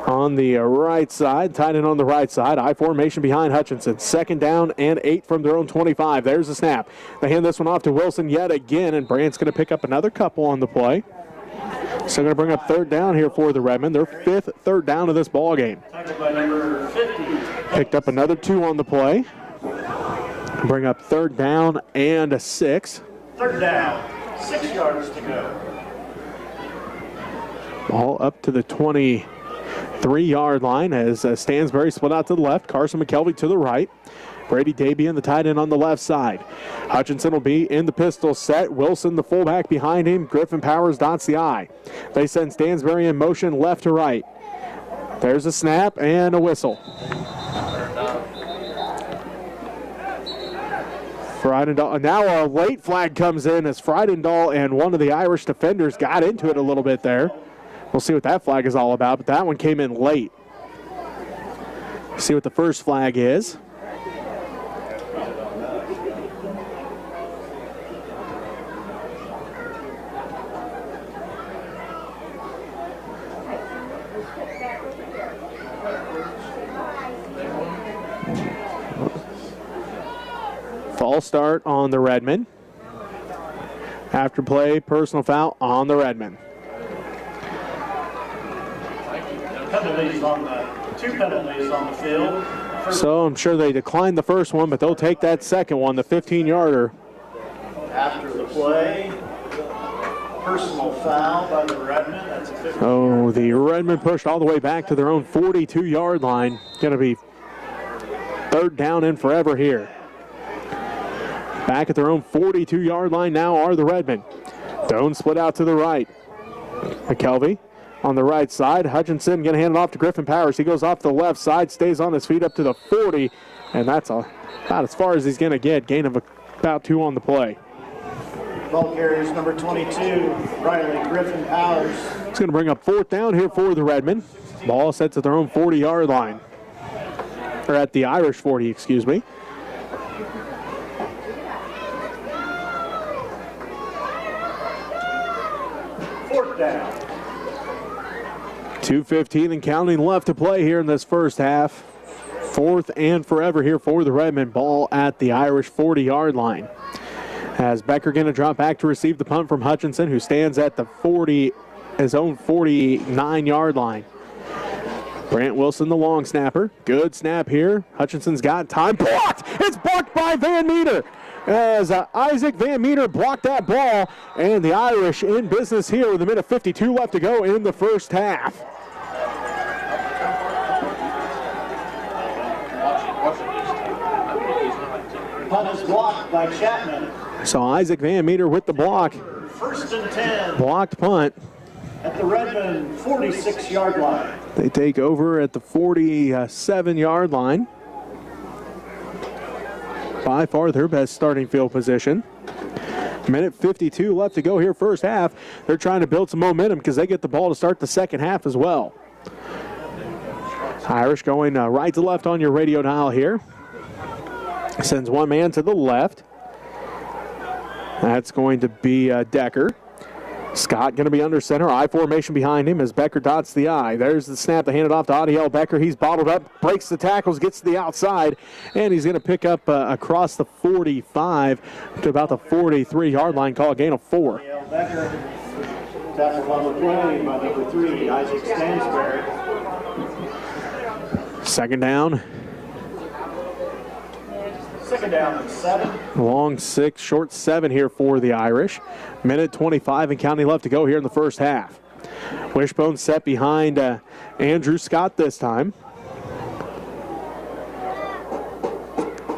A: on the right side, tight end on the right side. I formation behind Hutchinson. 2nd down and 8 from their own 25. There's the snap. They hand this one off to Wilson yet again, and Brandt's going to pick up another couple on the play. So going to bring up 3rd down here for the Redmen. Their 5th 3rd down of this ball game.
C: Tackled by number 50.
A: Picked up another 2 on the play. Bring up 3rd down and a 6.
C: 3rd down, 6 yards to go.
A: Ball up to the 23-yard line as Stansbury split out to the left. Carson McKelvey to the right. Brady Dabian, the tight end on the left side. Hutchinson will be in the pistol set. Wilson, the fullback behind him. Griffin Powers dots the I. They send Stansbury in motion left to right. There's a snap and a whistle. Frydendahl. Now a late flag comes in as Frydendahl and one of the Irish defenders got into it a little bit there. We'll see what that flag is all about, but that one came in late. See what the first flag is. False start on the Redmen. After play, personal foul on the Redmen.
C: Penalties on the 2 penalties on the field.
A: So I'm sure they declined the first one, but they'll take that second one, the 15-yarder.
C: After the play, personal foul by the Redmen. That's a 15.
A: Oh, the Redmen pushed all the way back to their own 42-yard line. Going to be 3rd down and forever here. Back at their own 42-yard line now are the Redmen. Doan split out to the right. McKelvey on the right side. Hutchinson going to hand it off to Griffin Powers. He goes off the left side, stays on his feet up to the 40, and that's about as far as he's going to get. Gain of about 2 on the play.
C: Ball carries number 22, Riley Griffin Powers.
A: It's going to bring up 4th down here for the Redmen. Ball sets at their own 40-yard line. Or at the Irish 40, excuse me.
C: Down.
A: 2:15 and counting left to play here in this first half. 4th and forever here for the Redmen. Ball at the Irish 40-yard line. As Becker going to drop back to receive the punt from Hutchinson, who stands at the his own 49-yard line. Brant Wilson, the long snapper. Good snap here. Hutchinson's got time. Blocked! It's blocked by Van Meter. As Isaac Van Meter blocked that ball, and the Irish in business here with a minute 52 left to go in the first half.
C: Punt is blocked by Chapman.
A: So Isaac Van Meter with the block.
C: 1st and 10.
A: Blocked punt.
C: At the Redmond 46-yard line.
A: They take over at the 47-yard line. By far their best starting field position. Minute 52 left to go here first half. They're trying to build some momentum because they get the ball to start the second half as well. Irish going right to left on your radio dial here. Sends one man to the left. That's going to be Decker. Scott going to be under center. I formation behind him as Becker dots the I. There's the snap to hand it off to Adiel Becker. He's bottled up, breaks the tackles, gets to the outside, and he's going to pick up across the 45 to about the 43-yard line. Call a gain of 4.
C: Adiel Becker, tackled on the play by number 3, Isaac Stansbury.
A: 2nd down
C: Second down and 7.
A: Long 6, short 7 here for the Irish. Minute 25 and counting left to go here in the first half. Wishbone set behind Andrew Scott this time.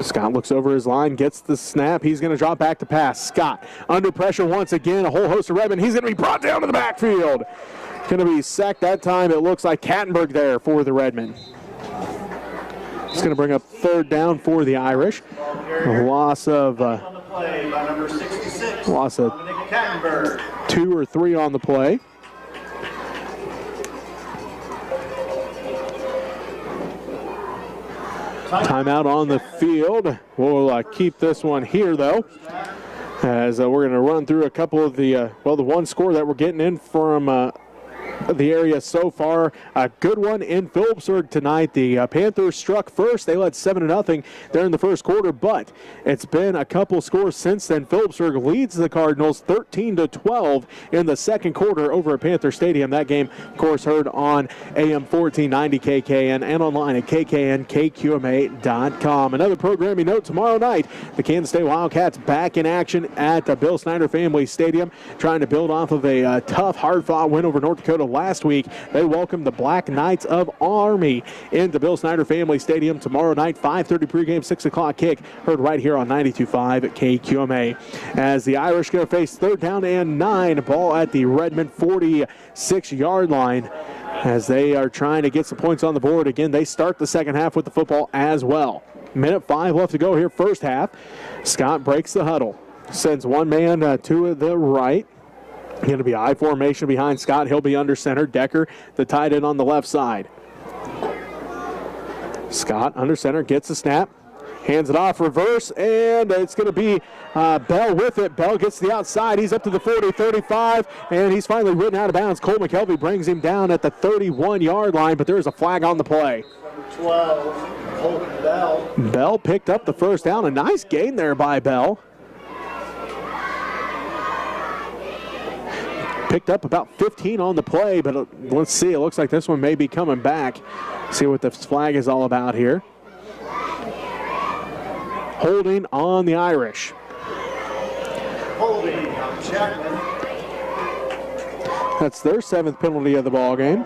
A: Scott looks over his line, gets the snap. He's going to drop back to pass. Scott under pressure once again. A whole host of Redmen. He's going to be brought down to the backfield. Going to be sacked that time. It looks like Kattenberg there for the Redmen. It's going to bring up third down for the Irish. A loss of
C: On the play by number 66.
A: loss of
C: Kattenberg.
A: 2 or 3 on the play. Timeout on the field. We'll keep this one here, though, as we're going to run through a couple of the, the one score that we're getting in from the area so far. A good one in Phillipsburg tonight. The Panthers struck first. They led 7-0 there in the first quarter, but it's been a couple scores since then. Phillipsburg leads the Cardinals 13-12 in the second quarter over at Panther Stadium. That game, of course, heard on AM 1490 KKN and online at kknkqma.com. Another programming note, tomorrow night, the Kansas State Wildcats back in action at the Bill Snyder Family Stadium, trying to build off of a tough, hard-fought win over North Dakota last week. They welcome the Black Knights of Army into Bill Snyder Family Stadium tomorrow night, 5:30 pregame, 6 o'clock kick, heard right here on 92.5 at KQMA. As the Irish going to face third down and 9, ball at the Redmond 46-yard line, as they are trying to get some points on the board. Again, they start the second half with the football as well. Minute 5 left to go here, first half. Scott breaks the huddle, sends one man to the right. Going to be I formation behind Scott. He'll be under center. Decker, the tight end on the left side. Scott under center, gets the snap, hands it off, reverse, and it's going to be Bell with it. Bell gets to the outside. He's up to the 40, 35, and he's finally ridden out of bounds. Cole McKelvey brings him down at the 31-yard line, but there is a flag on the play.
C: Number 12, Holden Bell.
A: Bell picked up the first down. A nice gain there by Bell. Picked up about 15 on the play, but let's see. It looks like this one may be coming back. See what this flag is all about here. Holding on the Irish.
C: Holding on Chapman.
A: That's their 7th penalty of the ball game.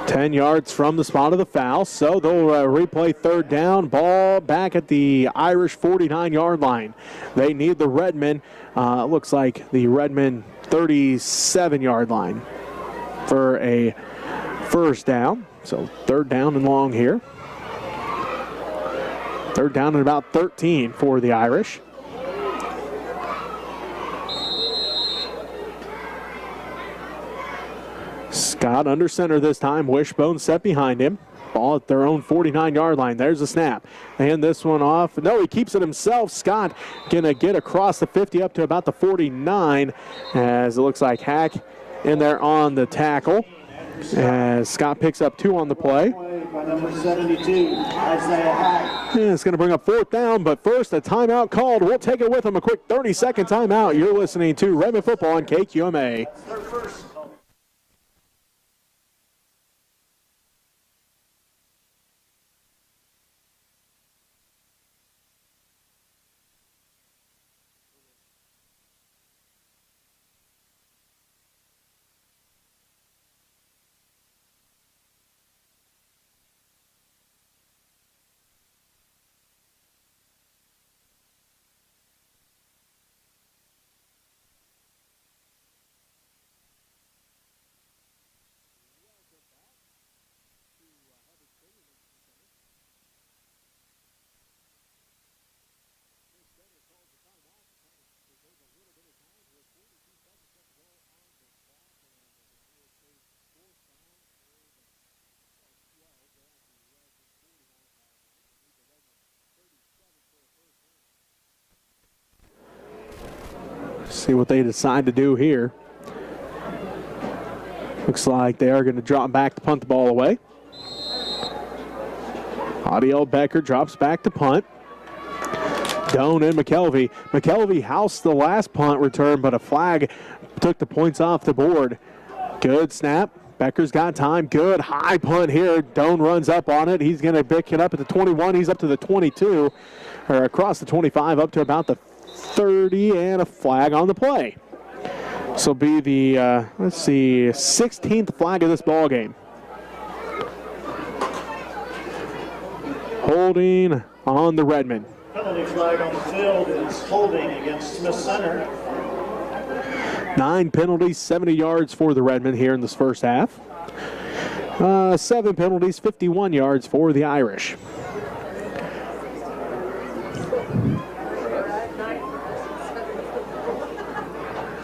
A: 10 yards from the spot of the foul, so they'll replay third down. Ball back at the Irish 49-yard line. They need the Redmen. Looks like the Redmen 37-yard line for a first down. So third down and long here. Third down and about 13 for the Irish. Scott under center this time. Wishbone set behind him. Ball at their own 49-yard line. There's the snap. And this one off. No, he keeps it himself. Scott going to get across the 50 up to about the 49, as it looks like Hack in there on the tackle. As Scott picks up 2 on the play.
C: By number 72, Isaiah Hack.
A: And it's going to bring up fourth down, but first a timeout called. We'll take it with him. A quick 30-second timeout. You're listening to Redmond Football on KQMA.
C: That's their first.
A: See what they decide to do here. Looks like they are going to drop back to punt the ball away. Adiel Becker drops back to punt. Doan and McKelvey. McKelvey housed the last punt return, but a flag took the points off the board. Good snap. Becker's got time. Good high punt here. Doan runs up on it. He's going to pick it up at the 21. He's up to the 22, or across the 25, up to about the 30, and a flag on the play. This will be the, 16th flag of this ball game. Holding on the Redmond.
C: Penalty flag on the field is holding against Smith Center.
A: 9 penalties, 70 yards for the Redmen here in this first half. 7 penalties, 51 yards for the Irish.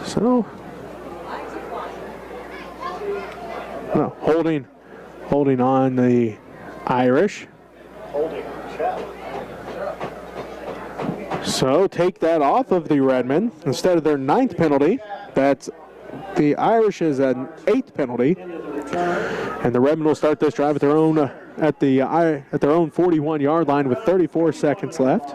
A: So, holding on the Irish.
C: Holding Chapman.
A: So take that off of the Redmen instead of their 9th penalty. That's the Irish is an 8th penalty, and the Redmen will start this drive at their own 41-yard line with 34 seconds left.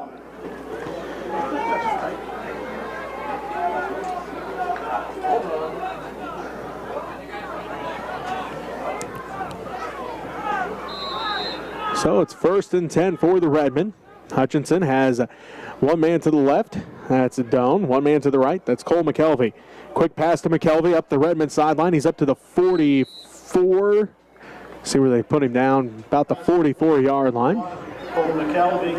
A: So it's 1st and 10 for the Redmen. Hutchinson has one man to the left. That's Doan. One man to the right. That's Cole McKelvey. Quick pass to McKelvey up the Redmond sideline. He's up to the 44. See where they put him down, about the 44-yard line.
C: Cole McKelvey.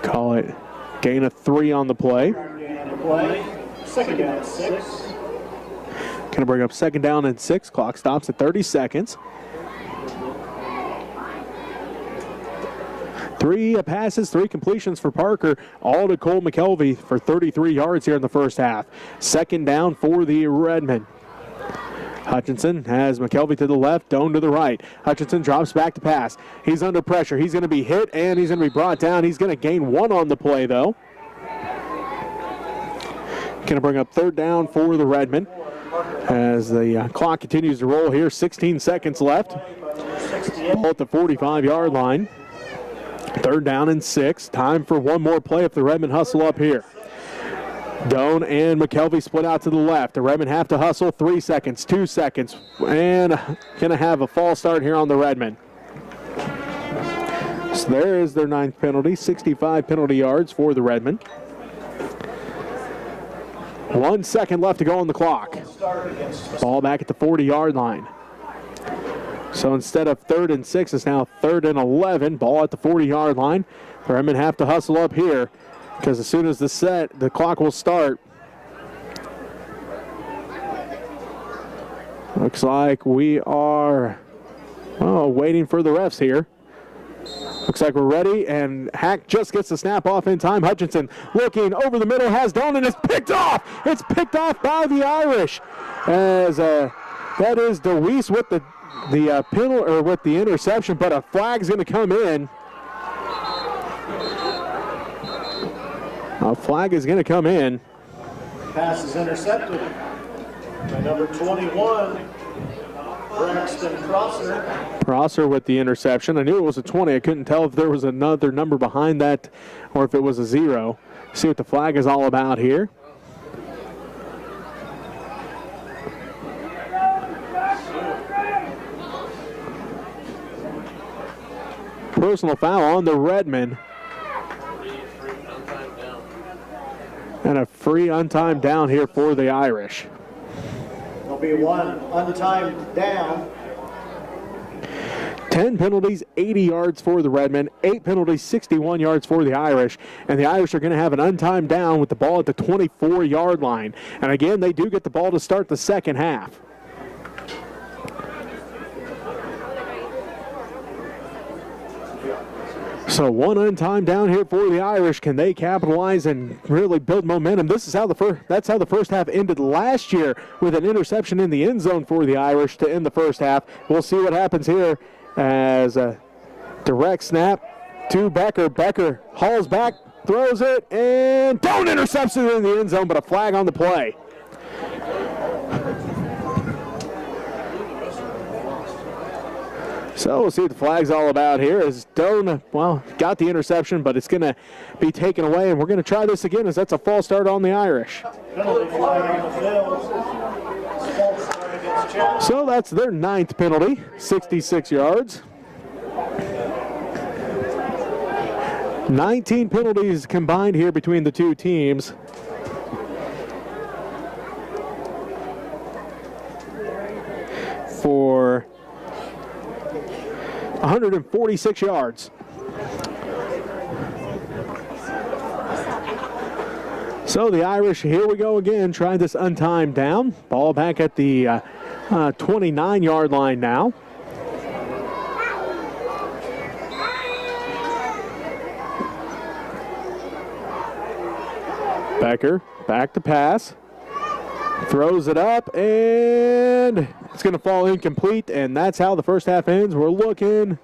A: Call it gain of 3 on the play.
C: Gain on the play. 2nd down and 6.
A: Going to bring up 2nd down and 6. Clock stops at 30 seconds. 3 passes, 3 completions for Parker, all to Cole McKelvey for 33 yards here in the first half. 2nd down for the Redmen. Hutchinson has McKelvey to the left, Doan to the right. Hutchinson drops back to pass. He's under pressure. He's going to be hit, and he's going to be brought down. He's going to gain 1 on the play, though. Going to bring up 3rd down for the Redmen as the clock continues to roll here. 16 seconds left. Ball at the 45-yard line. 3rd down and 6. Time for one more play if the Redmen hustle up here. Doan and McKelvey split out to the left. The Redmen have to hustle. 3 seconds, 2 seconds, and going to have a false start here on the Redmen. So there is their 9th penalty. 65 penalty yards for the Redmen. 1 second left to go on the clock. Ball back at the 40-yard line. So instead of 3rd and 6, it's now 3rd and 11. Ball at the 40-yard line. The Redmen have to hustle up here because as soon as the clock will start. Looks like we are waiting for the refs here. Looks like we're ready, and Hack just gets the snap off in time. Hutchinson looking over the middle, has Doan, and it's picked off. It's picked off by the Irish. As that is DeWeese with the penalty, or with the interception, but a flag's going to come in. A flag is going to come in.
C: Pass is intercepted by number 21, Braxton Prosser.
A: Prosser with the interception. I knew it was a 20. I couldn't tell if there was another number behind that or if it was a 0. See what the flag is all about here. Personal foul on the Redmen. And a free untimed down here for the Irish.
C: There'll be 1 untimed down.
A: 10 penalties, 80 yards for the Redmen. 8 penalties, 61 yards for the Irish. And the Irish are going to have an untimed down with the ball at the 24-yard line. And again, they do get the ball to start the second half. So 1 untimed down here for the Irish. Can they capitalize and really build momentum? This is how that's how the first half ended last year, with an interception in the end zone for the Irish to end the first half. We'll see what happens here as a direct snap to Becker. Becker hauls back, throws it, and Doan intercepts it in the end zone, but a flag on the play. So we'll see what the flag's all about here as Doan, well, got the interception, but it's going to be taken away, and we're going to try this again as that's a false start on the Irish.
C: Penalty flag on the field. False start against Chapman.
A: So that's their 9th penalty, 66 yards. 19 penalties combined here between the two teams. For 146 yards. So the Irish, here we go again, trying this untimed down. Ball back at the 29-yard line now. Becker, back to pass. Throws it up, and it's going to fall incomplete, and that's how the first half ends. We're looking,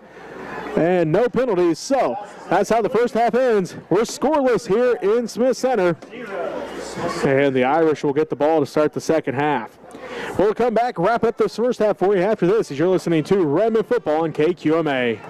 A: and no penalties. So that's how the first half ends. We're scoreless here in Smith Center, and the Irish will get the ball to start the second half. We'll come back, wrap up this first half for you after this as you're listening to Redmond Football on KQMA.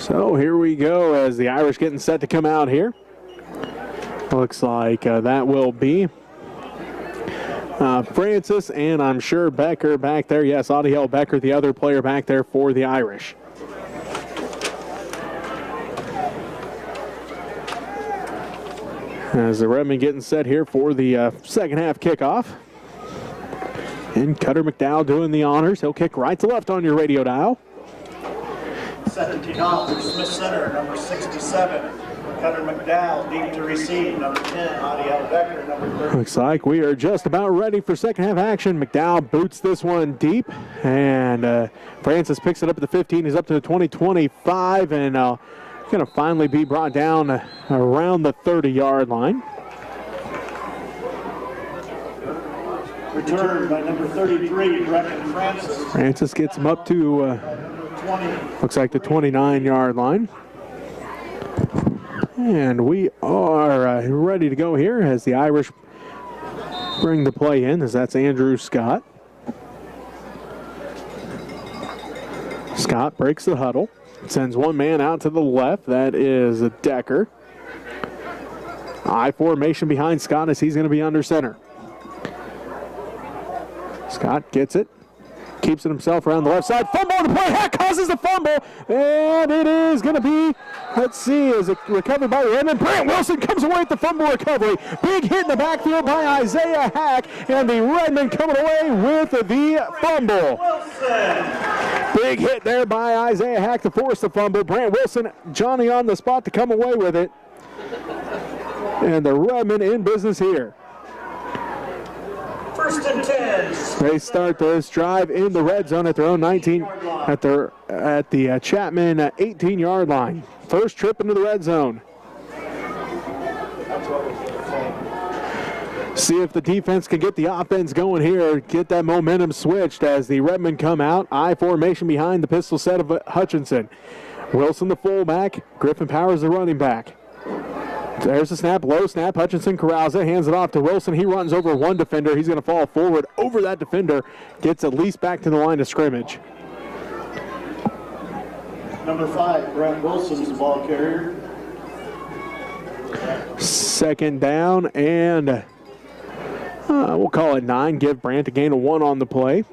A: So here we go as the Irish getting set to come out here. Looks like that will be Francis and I'm sure Becker back there. Yes, Adiel Becker, the other player back there for the Irish. As the Redmen getting set here for the second half kickoff. And Cutter McDowell doing the honors. He'll kick right to left on your radio dial.
C: Set to off for Smith Center, number 67. Cutter McDowell, deep to receive, number 10. Adiel Becker, number 30.
A: Looks like we are just about ready for second half action. McDowell boots this one deep. And Francis picks it up at the 15. He's up to the 20-25. And going to finally be brought down around the 30-yard line.
C: Return by number 33, Brecken Francis.
A: Francis gets him up to, looks like the 29-yard line. And we are ready to go here as the Irish bring the play in, as that's Andrew Scott. Scott breaks the huddle, sends one man out to the left. That is Decker. I formation behind Scott as he's going to be under center. Scott gets it, keeps it himself around the left side. Fumble on the play. Hack causes the fumble, and it is going to be, let's see, is it recovered by Redmond? Brant Wilson comes away with the fumble recovery. Big hit in the backfield by Isaiah Hack, and the Redmond coming away with the fumble. Big hit there by Isaiah Hack to force the fumble. Brant Wilson, Johnny on the spot to come away with it. And the Redmond in business here.
C: First and 10.
A: They start this drive in the red zone at their own 19, at the Chapman 18-yard line. First trip into the red zone. See if the defense can get the offense going here, get that momentum switched as the Redmen come out. I formation behind the pistol set of Hutchinson. Wilson the fullback, Griffin Powers the running back. There's the snap, low snap. Hutchinson corrals it, hands it off to Wilson. He runs over one defender. He's going to fall forward over that defender, gets at least back to the line of scrimmage.
C: Number 5, Brent Wilson's the ball carrier.
A: Second down, and we'll call it 9. Give Brandt a gain of 1 on the play.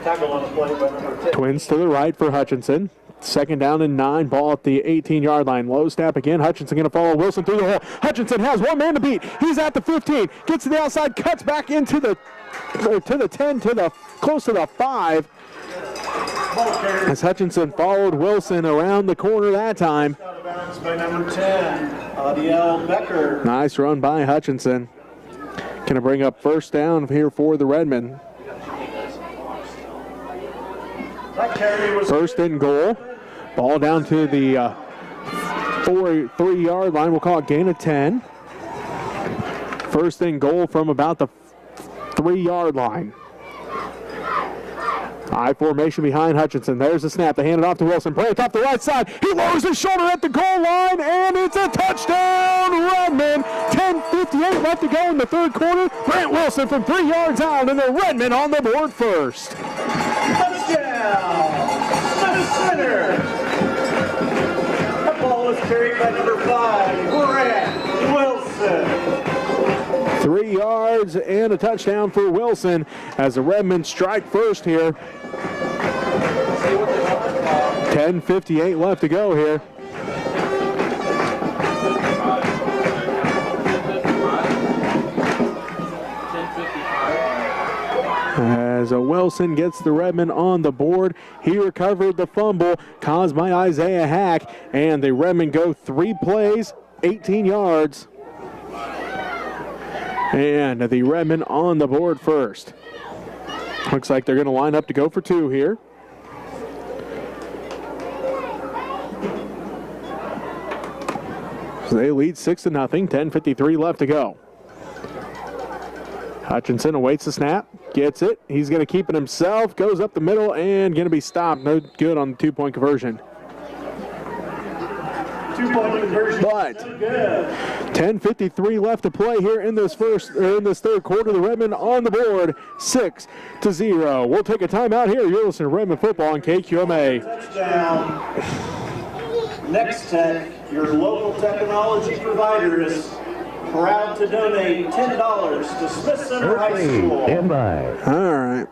C: Tackle on the play by number 10.
A: Twins to the right for Hutchinson. Second down and 9. Ball at the 18-yard line. Low snap again. Hutchinson going to follow Wilson through the hole. Hutchinson has one man to beat. He's at the 15. Gets to the outside. Cuts back into the to the 10 to the close to the 5. As Hutchinson followed Wilson around the corner that time.
C: Out of bounds by number 10, Adiel Becker.
A: Nice run by Hutchinson. Going to bring up first down here for the Redmen.
C: That carry was
A: First and goal. Ball down to the 3-yard line. We'll call it gain of 10. First and goal from about the 3-yard line. I formation behind Hutchinson. There's the snap. They hand it off to Wilson. Play it off the right side. He lowers his shoulder at the goal line, and it's a touchdown, Redmond. 10:58 left to go in the third quarter. Brant Wilson from 3 yards out, and the Redmen on the board first.
C: touchdown. Smith Center. That ball was carried by number 5, Brant Wilson.
A: 3 yards and a touchdown for Wilson as the Redmen strike first here. 10:58 left to go here. As Wilson gets the Redmen on the board, he recovered the fumble caused by Isaiah Hack, and the Redmen go 3 plays, 18 yards. And the Redmen on the board first. Looks like they're going to line up to go for 2 here. So they lead 6-0, 10:53 left to go. Hutchinson awaits the snap, gets it. He's going to keep it himself, goes up the middle, and going to be stopped. No good on the 2-point conversion.
C: 2-point conversion.
A: But
C: No good.
A: 10:53 left to play here in this third quarter. The Redmond on the board, 6-0. We'll take a timeout here. You're listening to Redmond football on KQMA.
C: Touchdown. Next Tech, your local technology provider, is proud to donate $10 to Smith Center High School.
B: Stand by.
A: All right.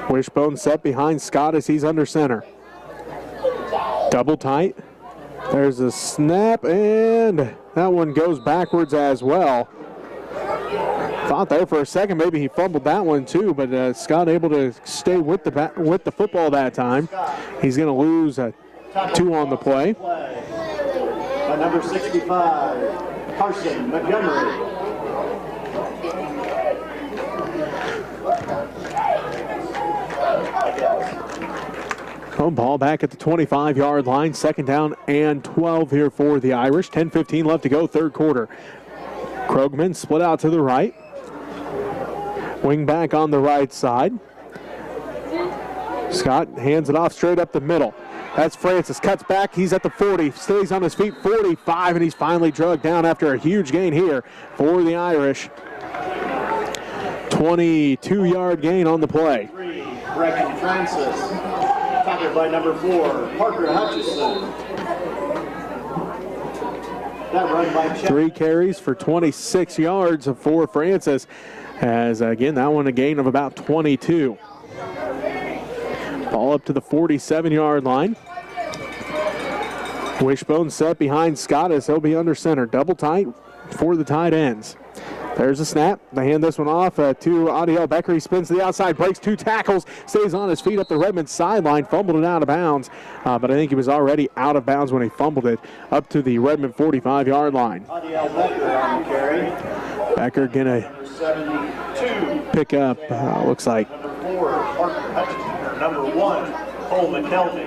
A: Wishbone set behind Scott as he's under center. Double tight. There's a snap, and that one goes backwards as well. Thought there for a second maybe he fumbled that one too, but Scott able to stay with the football that time. He's going to lose 2 on the play.
C: By number 65, Carson Montgomery.
A: Oh, ball back at the 25-yard line. Second down and 12 here for the Irish. 10:15 left to go, third quarter. Krogman split out to the right. Wing back on the right side. Scott hands it off straight up the middle. That's Francis. Cuts back. He's at the 40. Stays on his feet. 45, and he's finally drugged down after a huge gain here for the Irish. 22-yard gain on the play.
C: Brecken Francis. Tackled by number 4, Parker Hutchison. That run by Chapman.
A: 3 carries for 26 yards for Francis. As again, that one a gain of about 22. Ball up to the 47-yard line. Wishbone set behind Scott as he'll be under center. Double tight for the tight ends. There's a snap. They hand this one off to Adiel Becker. He spins to the outside, breaks 2 tackles, stays on his feet up the Redmond sideline, fumbled it out of bounds. But I think he was already out of bounds when he fumbled it up to the Redmond 45-yard line.
C: Adiel Becker on the carry.
A: Becker gonna pick up, looks like.
C: Number 4, Parker Hutchison. Or number 1, Cole McKelvey.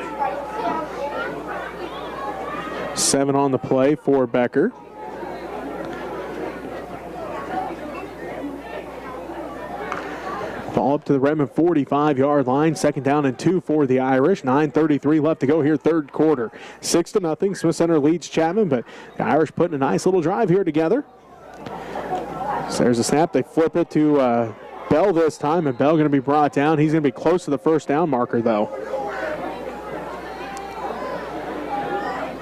A: 7 on the play for Becker. Ball up to the Redmond 45-yard line. Second down and 2 for the Irish. 9:33 left to go here, third quarter. 6-0. Smith Center leads Chapman, but the Irish putting a nice little drive here together. So there's a snap. They flip it to Bell this time, and Bell going to be brought down. He's going to be close to the first down marker, though.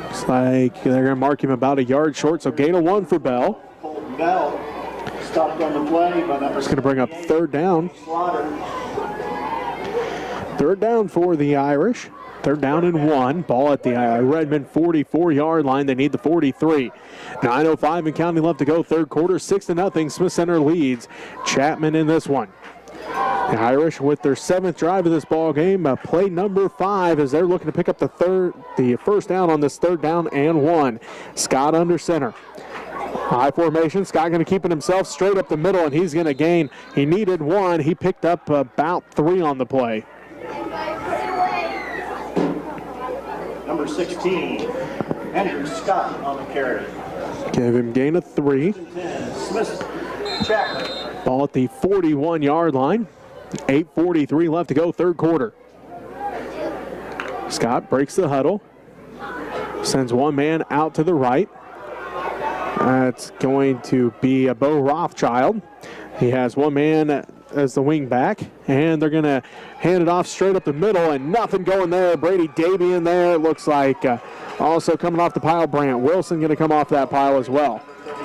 A: Looks like they're going to mark him about a yard short, so gain of 1 for Bell.
C: Colton Bell Stopped on the play by number.
A: It's going to bring up third down.
C: Slaughter.
A: Third down for the Irish. Third down and 1. Ball at the Redmond 44-yard line. They need the 43. 9:05 and counting left to go. Third quarter, 6-0. Smith Center leads Chapman in this one. The Irish with their 7th drive of this ball game, play number 5 as they're looking to pick up the first down on this third down and 1. Scott under center. High formation. Scott going to keep it himself straight up the middle, and he's going to gain. He needed 1. He picked up about 3 on the play.
C: Number 16, Andrew Scott on the carry.
A: Give him gain of 3.
C: 10, Smith Chapman.
A: Ball at the 41-yard line. 8:43 left to go, third quarter. Scott breaks the huddle. Sends one man out to the right. That's going to be a Bo Rothschild. He has one man as the wing back, and they're going to hand it off straight up the middle, and nothing going there. Brady Davey in there. It looks like also coming off the pile, Brant Wilson going to come off that pile as well.
C: 33,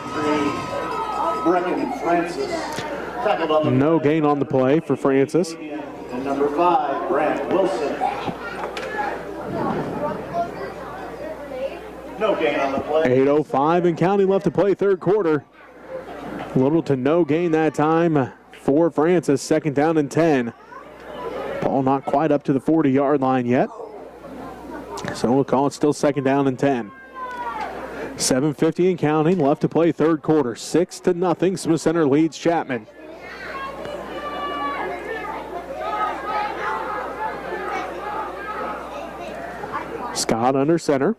C: Brecken Francis.
A: No gain on the play for Francis.
C: And number 5, Brant Wilson. No gain on the play.
A: 8:05 and counting left to play, third quarter. Little to no gain that time for Francis. Second down and 10. Ball not quite up to the 40-yard line yet. So we'll call it still second down and 10. 7:50 and counting left to play, third quarter. 6-0. Smith Center leads Chapman. Scott under center.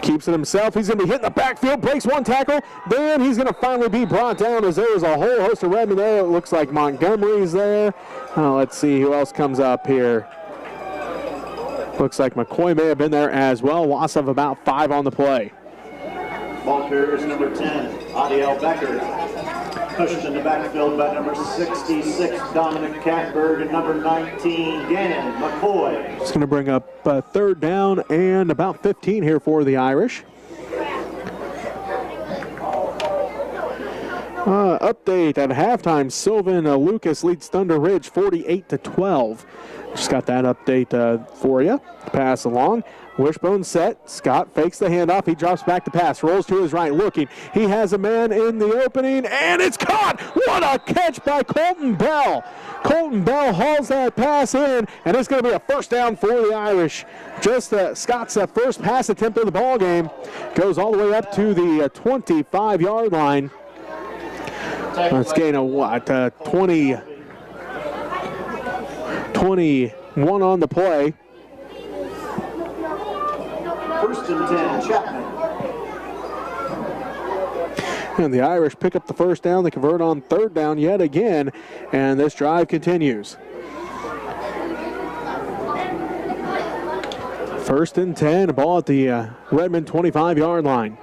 A: Keeps it himself. He's going to be hitting the backfield, breaks one tackle. Then he's going to finally be brought down as there's a whole host of Redmen there. It looks like Montgomery's there. Let's see who else comes up here. Looks like McCoy may have been there as well. Loss of about 5 on the play.
C: Ball carrier is number 10, Adiel Becker. Pushed in the backfield by number 66, Dominic Catberg, and number 19, Gannon McCoy.
A: It's going to bring up third down and about 15 here for the Irish. Update at halftime, Sylvan Lucas leads Thunder Ridge 48-12. Just got that update for you to pass along. Wishbone set. Scott fakes the handoff. He drops back to pass. Rolls to his right. Looking. He has a man in the opening, and it's caught. What a catch by Colton Bell. Colton Bell hauls that pass in, and it's going to be a first down for the Irish. Just Scott's first pass attempt of the ball game. Goes all the way up to the 25-yard line. Let's gain a what? 21 on the play.
C: First and 10, Chapman.
A: And the Irish pick up the first down. They convert on third down yet again, and this drive continues. First and 10, a ball at the Redmond 25-yard line.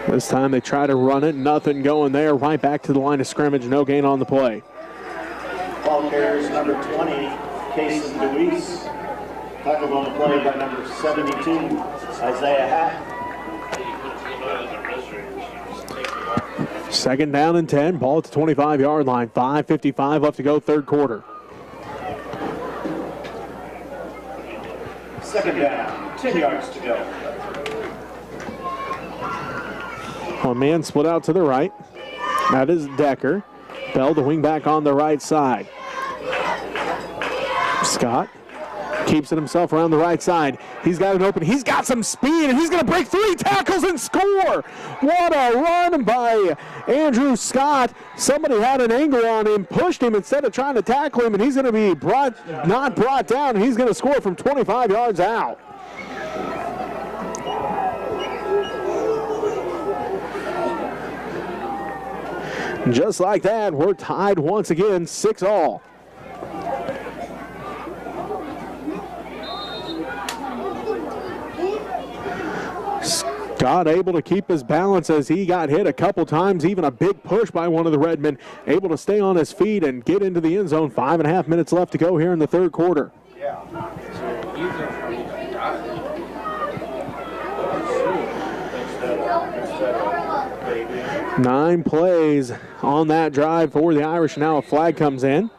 A: This time they try to run it. Nothing going there. Right back to the line of scrimmage. No gain on the play.
C: Ball carriers number 20, Cason DeWeese. Tackled on the play by number 72, Isaiah Hack.
A: Second down and 10. Ball at the 25-yard line. 5:55 left to go, third quarter.
C: Second down, 10 yards to go.
A: A man split out to the right. That is Decker. Bell, the wing back on the right side. Scott keeps it himself around the right side. He's got an open. He's got some speed, and he's going to break 3 tackles and score. What a run by Andrew Scott. Somebody had an angle on him, pushed him instead of trying to tackle him, and he's going to be not brought down, and he's going to score from 25 yards out. Just like that, we're tied once again, 6-all. Scott able to keep his balance as he got hit a couple times, even a big push by one of the Redmen, able to stay on his feet and get into the end zone. 5.5 minutes left to go here in the third quarter. 9 plays on that drive for the Irish. Now a flag comes in.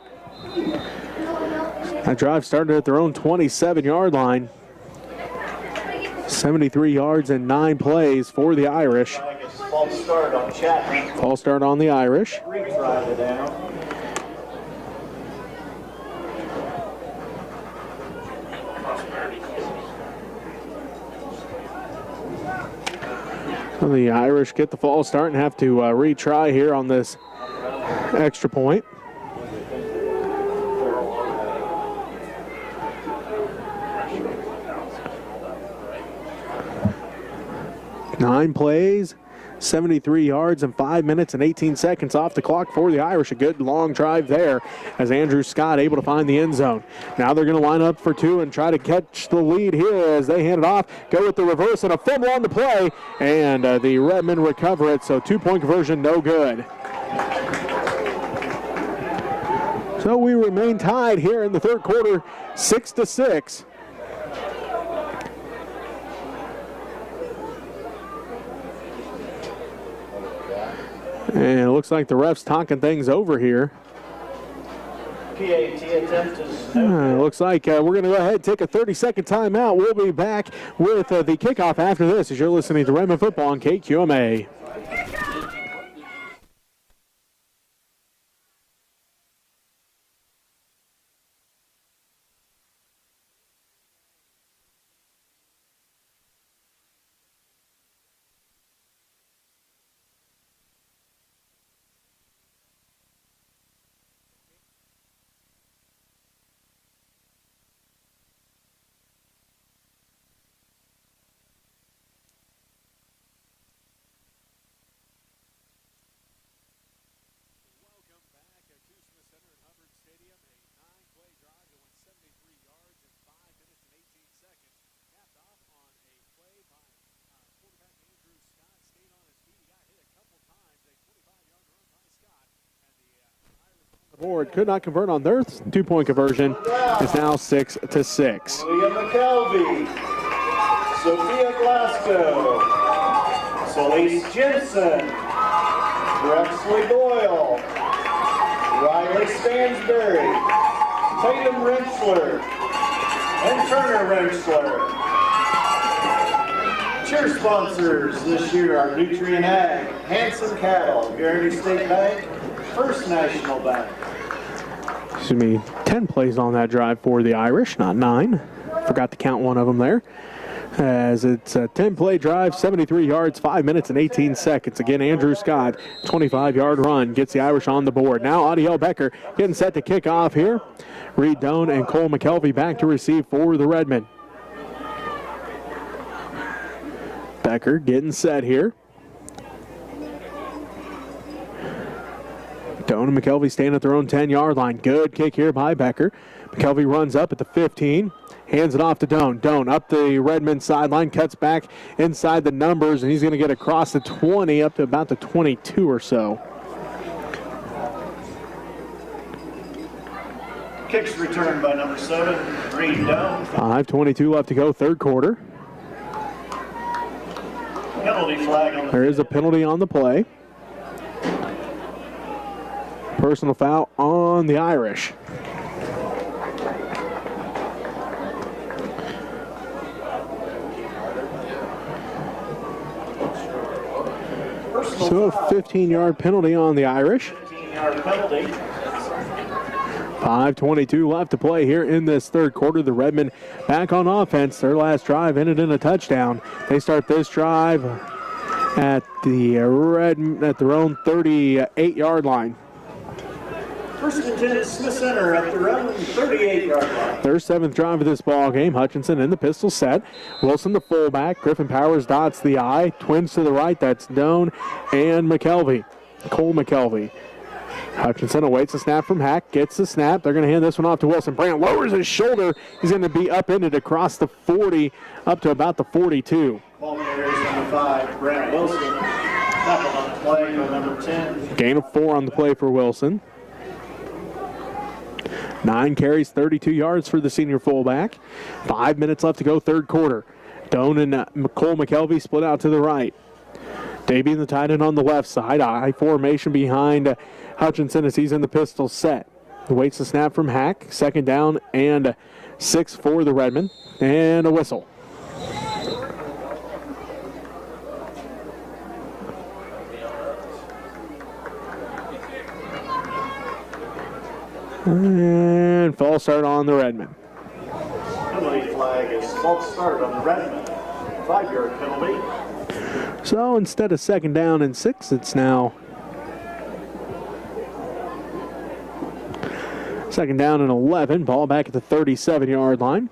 A: That drive started at their own 27-yard line. 73 yards and 9 plays for the Irish.
C: False start on Chapman.
A: False start on the Irish.
C: Retry it down.
A: So the Irish get the false start and have to retry here on this extra point. Nine plays, 73 yards, and 5 minutes and 18 seconds off the clock for the Irish. A good long drive there as Andrew Scott able to find the end zone. Now they're going to line up for 2 and try to catch the lead here as they hand it off. Go with the reverse and a fumble on the play, and the Redmond recover it. So 2-point conversion, no good. So we remain tied here in the third quarter, 6-6. And it looks like the ref's talking things over here.
C: PAT attempt is
A: Looks like we're going to go ahead and take a 30-second timeout. We'll be back with the kickoff after this as you're listening to Redmond Football on KQMA. Board could not convert on their 2-point conversion. It's now 6-6.
C: William McKelvey, Sophia Glasgow, Solis Jensen, Drexley Doyle, Riley Stansberry, Tatum Rensselaer, and Turner Rensselaer. Cheer sponsors this year are Nutrient Ag, Hanson Cattle, Guaranty State Bank, First National Bank.
A: Excuse me, 10 plays on that drive for the Irish, not 9. Forgot to count one of them there. As it's a 10-play drive, 73 yards, 5 minutes and 18 seconds. Again, Andrew Scott, 25-yard run, gets the Irish on the board. Now Audiel Becker getting set to kick off here. Reed Doan and Cole McKelvey back to receive for the Redmen. Becker getting set here. Doan and McKelvey staying at their own 10-yard line. Good kick here by Becker. McKelvey runs up at the 15, hands it off to Doan. Doan up the Redmond sideline, cuts back inside the numbers, and he's going to get across the 20 up to about the 22 or so.
C: Kicks returned by number 7, Reed Doan.
A: 5:22 left to go, third quarter.
C: Penalty flag on the
A: There is a penalty on the play. Personal foul on the Irish. So 15-yard penalty on the Irish.
C: 15-yard penalty.
A: 5:22 left to play here in this third quarter. The Redmen back on offense. Their last drive ended in a touchdown. They start this drive at their own 38-yard line.
C: First and 10 Smith Center at their own 38-yard line.
A: Their 7th drive of this ball game. Hutchinson in the pistol set. Wilson the fullback. Griffin Powers dots the I. Twins to the right. That's Doan and McKelvey. Cole McKelvey. Hutchinson awaits a snap from Hack. Gets the snap. They're going to hand this one off to Wilson. Brandt lowers his shoulder. He's going to be upended across the 40 up to about the 42.
C: Ball carries number 5, Brandt Wilson. Tackled on the play by number 10.
A: Gain of 4 on the play for Wilson. 9 carries, 32 yards for the senior fullback. 5 minutes left to go, third quarter. Doan and Cole McKelvey split out to the right. Davey in the tight end on the left side. I formation behind Hutchinson as he's in the pistol set. Waits the snap from Hack. Second down and 6 for the Redmen. And a whistle. And false start on the Redmen.
C: Penalty flag is false start on the Redmond. 5-yard penalty.
A: So instead of second down and 6, it's now second down and 11. Ball back at the 37-yard line.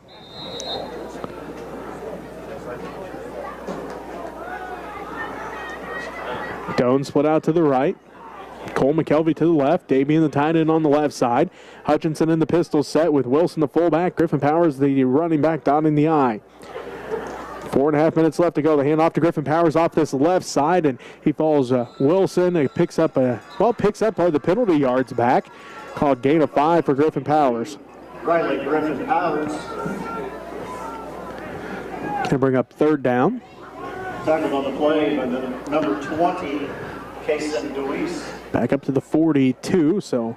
A: Doan split out to the right. Cole McKelvey to the left. Davey in the tight end on the left side. Hutchinson in the pistol set with Wilson the fullback. Griffin Powers the running back dotting the I. 4.5 minutes left to go. The handoff to Griffin Powers off this left side, and he follows Wilson. He picks up the penalty yards back. Called gain of 5 for Griffin Powers.
C: Riley Griffin Powers.
A: Can bring up third down.
C: Tackled on the play by the number 20, Kason Deweese.
A: Back up to the 42, so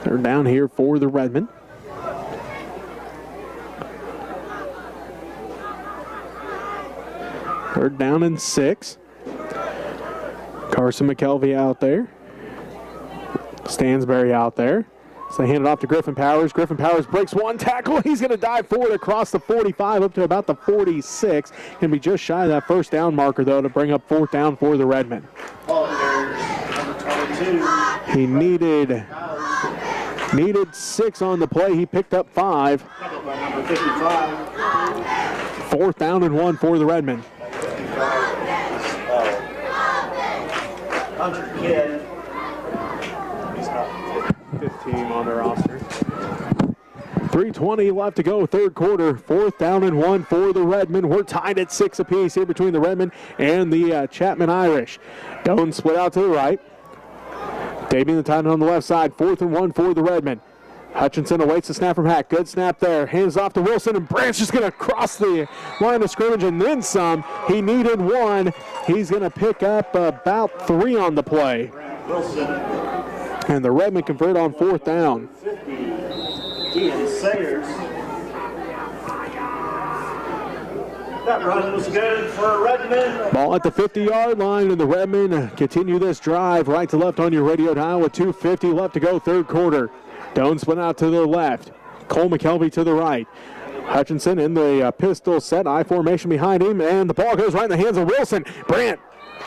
A: they're down here for the Redmen. Third down and 6. Carson McKelvey out there. Stansberry out there. So they hand it off to Griffin Powers. Griffin Powers breaks one tackle. He's going to dive forward across the 45 up to about the 46. Can be just shy of that first down marker, though, to bring up fourth down for the Redmen.
C: Ball carrier, number 22.
A: He needed 6 on the play. He picked up 5.
C: Tackled by number 55.
A: Fourth down and 1 for the Redmen.
C: Hunter Kidd.
A: He's got 15 on their roster. 3:20 left to go, third quarter. Fourth down and 1 for the Redmen. We're tied at 6 apiece here between the Redmen and the Chapman Irish. Doan split out to the right. Davey in the tight end on the left side. 4th and 1 for the Redmen. Hutchinson awaits the snap from Hack. Good snap there. Hands off to Wilson, and Branch is going to cross the line of scrimmage and then some. He needed 1. He's going to pick up about 3 on the play.
C: Wilson.
A: And the Redmen convert on 4th down.
C: 50. Ian Sayers. That run was good for Redmond.
A: Ball at the 50-yard line, and the Redmen continue this drive right to left on your radio dial with 2:50 left to go, third quarter. Doan split out to the left. Cole McKelvey to the right. Hutchinson in the pistol set, I formation behind him, and the ball goes right in the hands of Wilson. Brandt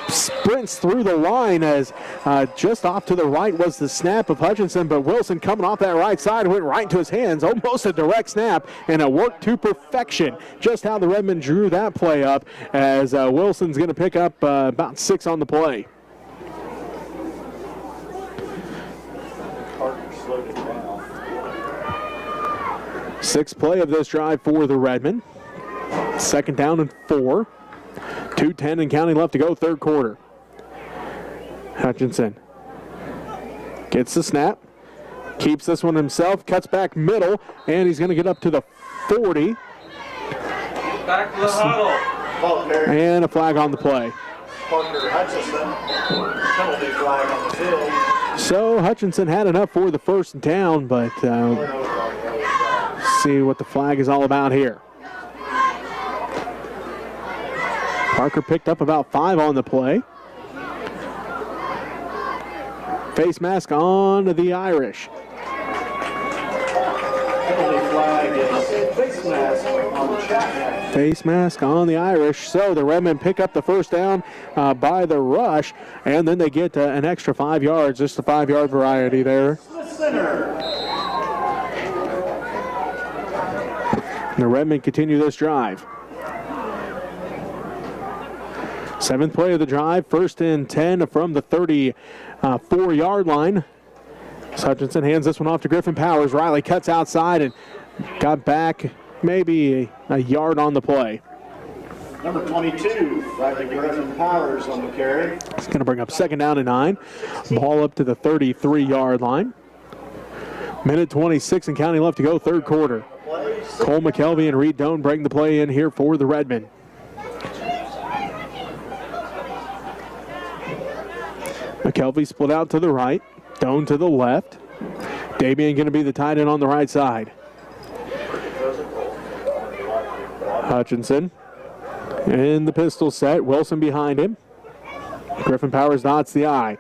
A: sprints through the line as just off to the right was the snap of Hutchinson, but Wilson coming off that right side went right into his hands, almost a direct snap, and it worked to perfection. Just how the Redmen drew that play up as Wilson's going to pick up about 6 on the play. Sixth play of this drive for the Redmen. Second down and 4. 2:10 and counting left to go, third quarter. Hutchinson gets the snap, keeps this one himself, cuts back middle, and he's going to get up to the 40.
C: Back to the huddle.
A: And a flag on the play.
C: Parker Hutchinson, penalty flag on the field.
A: So Hutchinson had enough for the first down, but see what the flag is all about here. Parker picked up about 5 on the play. Face mask on the Irish.
C: Penalty flag is face mask on Chapman.
A: Face mask on the Irish. So the Redmen pick up the first down by the rush, and then they get an extra 5 yards, just a 5-yard variety there.
C: Center.
A: The Redmen continue this drive. 7th play of the drive, 1st and 10 from the 34-yard line. Hutchinson hands this one off to Griffin Powers. Riley cuts outside and got back maybe a yard on the play.
C: Number 22, Riley Griffin Powers on the carry.
A: It's going to bring up second down and 9. Ball up to the 33-yard line. Minute 26 and counting left to go, third quarter. Cole McKelvey and Reed Doan bring the play in here for the Redmen. McKelvey split out to the right. Doan to the left. Damian going to be the tight end on the right side. Hutchinson in the pistol set. Wilson behind him. Griffin Powers dots the I.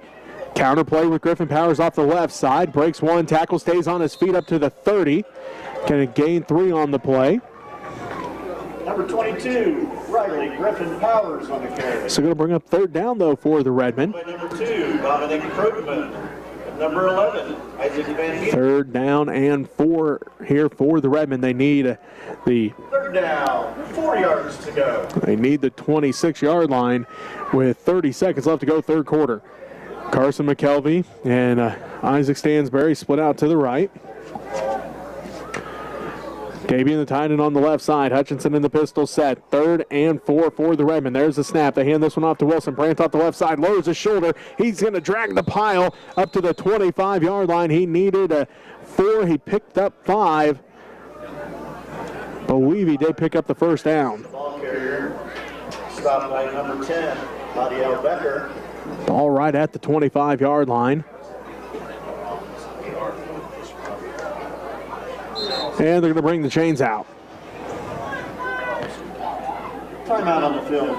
A: Counterplay with Griffin Powers off the left side. Breaks one. Tackle stays on his feet up to the 30. Going to gain 3 on the play.
C: Number 22, Riley Griffin Powers on the carry.
A: So going to bring up 3rd down, though, for the Redmen.
C: By number 2, Dominic Krugman. Number 11, Isaac Van Heek.
A: 3rd down and 4 here for the Redmen. They need the
C: 3rd down, 4 yards to go.
A: They need the 26-yard line with 30 seconds left to go, 3rd quarter. Carson McKelvey and Isaac Stansberry split out to the right. Damian the tight end on the left side. Hutchinson in the pistol set. 3rd and 4 for the Redmen. There's the snap. They hand this one off to Wilson. Brandt off the left side. Lowers his shoulder. He's going to drag the pile up to the 25-yard line. He needed a 4. He picked up 5. Believe he did pick up the 1st down.
C: Ball carrier, stopped by number 10, Adiel Becker.
A: Ball right at the 25-yard line. And they're going to bring the chains out.
C: Timeout on the field